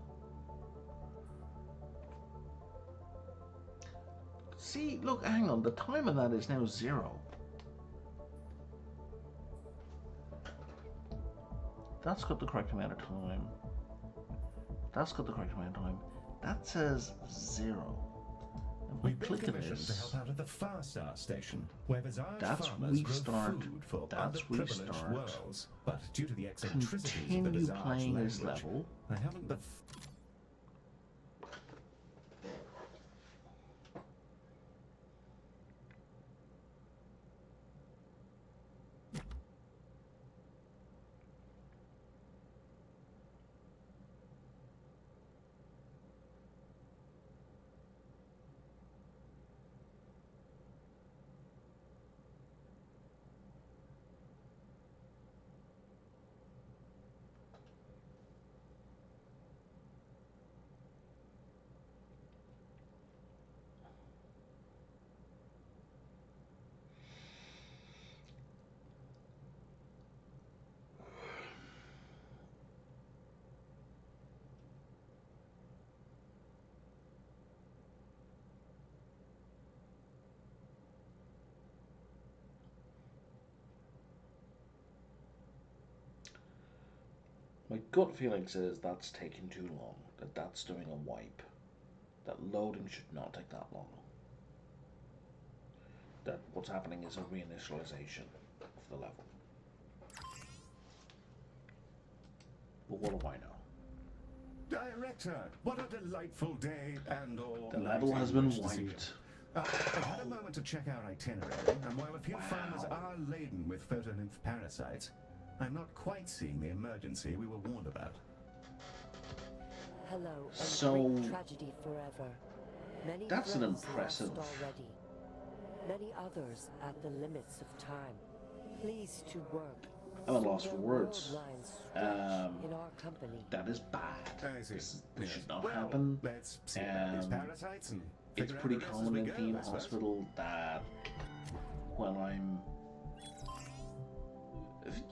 see, look, hang on, the time on that is now 0. That's got the correct amount of time. That's got the correct amount of time. That says 0. We've been commissioned to help out at the Far Star station, where bizarre farmers grow food for underprivileged worlds. But due to the eccentricities of the bizarre playing language, this level. I haven't the... My gut feeling says that's taking too long, that's doing a wipe, that loading should not take that long, that what's happening is a reinitialization of the level. But what do I know? Director, what a delightful day and all. The level has been wiped. I've had a moment to check our itinerary, and while a few farmers are laden with photonymph parasites, I'm not quite seeing the emergency we were warned about. Hello, and So, great tragedy forever. Many that's an friends impressive... lost already. Many others at the limits of time. Pleased to work. I'm at a loss for words. In our company. That is bad. I see. This Yes. should not Well, happen. let's see about these parasites and It's figure out pretty the rest as common we in go, Theme I suppose. Hospital that when I'm,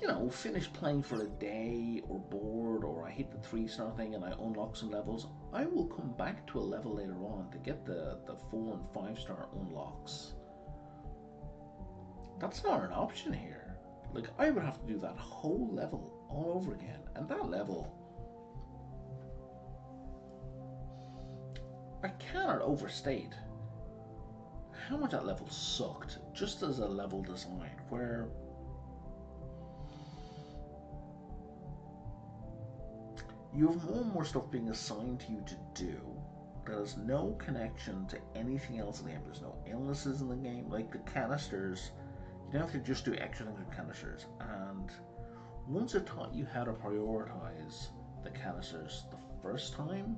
you know, finished playing for a day or bored or I hit the 3-star thing and I unlock some levels, I will come back to a level later on to get the 4 and 5-star unlocks. That's not an option here. Like, I would have to do that whole level all over again, and that level, I cannot overstate how much that level sucked just as a level design, where you have more and more stuff being assigned to you to do that has no connection to anything else in the game. There's no illnesses in the game, like the canisters. You don't have to just do extra things with canisters, and once it taught you how to prioritize the canisters the first time,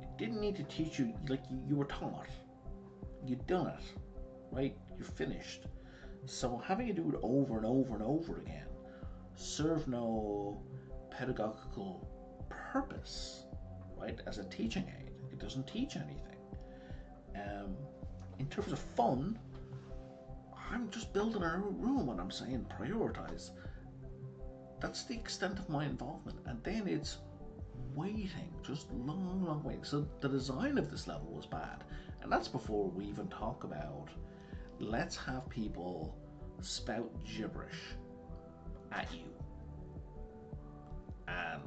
it didn't need to teach you, like you were taught. You'd done it, right? You're finished. So having to do it over and over and over again served no pedagogical purpose, right? As a teaching aid, it doesn't teach anything. In terms of fun, I'm just building a room and I'm saying prioritize. That's the extent of my involvement, and then it's waiting, just long waiting. So the design of this level was bad, and that's before we even talk about let's have people spout gibberish at you and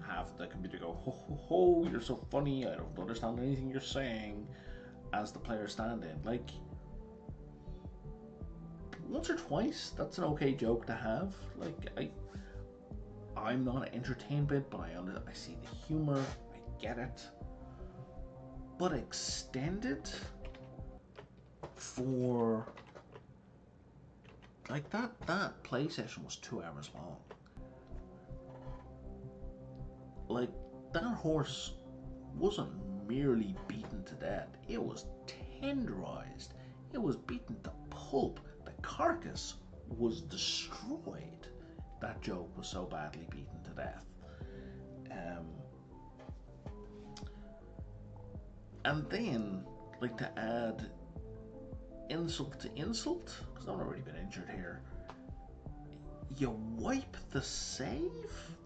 have the computer go, ho ho ho, you're so funny, I don't understand anything you're saying, as the players stand in. Like, once or twice, that's an okay joke to have. Like, I'm not entertained by it, but I see the humor, I get it. But extended for, like, that play session was 2 hours long. Like, that horse wasn't merely beaten to death, it was tenderized, it was beaten to pulp. The carcass was destroyed. That joke was so badly beaten to death. And then, like, to add insult to insult, because I've already been injured here, you wipe the save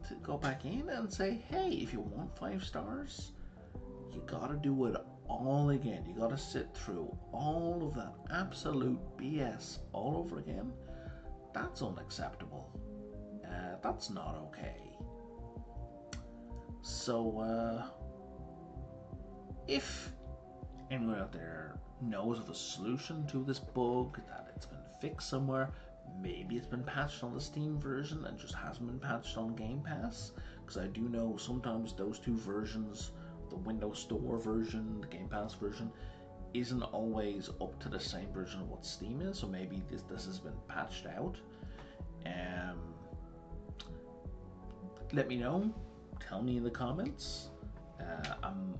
to go back in and say, hey, if you want 5 stars, you gotta do it all again. You gotta sit through all of that absolute BS all over again. That's unacceptable. That's not okay. So, if anyone out there knows of a solution to this bug, that it's been fixed somewhere, maybe it's been patched on the Steam version and just hasn't been patched on Game Pass, because I do know sometimes those two versions, the Windows Store version, the Game Pass version, isn't always up to the same version of what Steam is, so maybe this has been patched out. Let me know. Tell me in the comments. I'm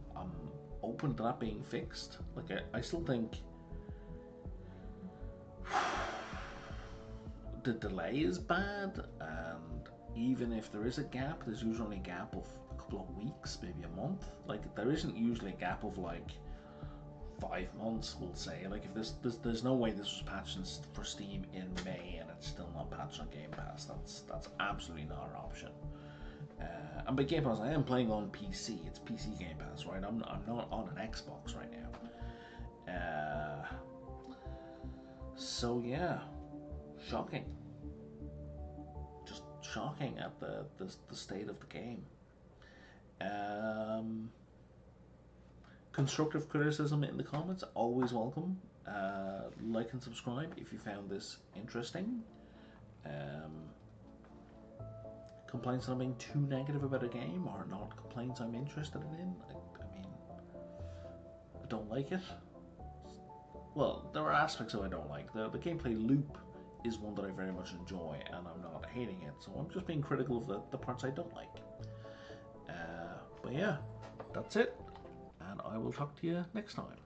open to that being fixed. Like, I still think the delay is bad, and even if there is a gap, there's usually a gap of a couple of weeks, maybe a month. Like, there isn't usually a gap of like 5 months, we'll say. Like, if there's no way this was patched for Steam in May and it's still not patched on Game Pass. That's absolutely not an option. And by Game Pass, I am playing on PC. It's PC Game Pass, right? I'm not on an Xbox right now. So yeah, shocking. Just shocking at the state of the game. Constructive criticism in the comments, always welcome. Like and subscribe if you found this interesting. Complaints that I'm being too negative about a game, or not complaints I'm interested in. I mean, I don't like it. Well, there are aspects of it I don't like. The gameplay loop is one that I very much enjoy, and I'm not hating it, so I'm just being critical of the parts I don't like. But yeah, that's it, and I will talk to you next time.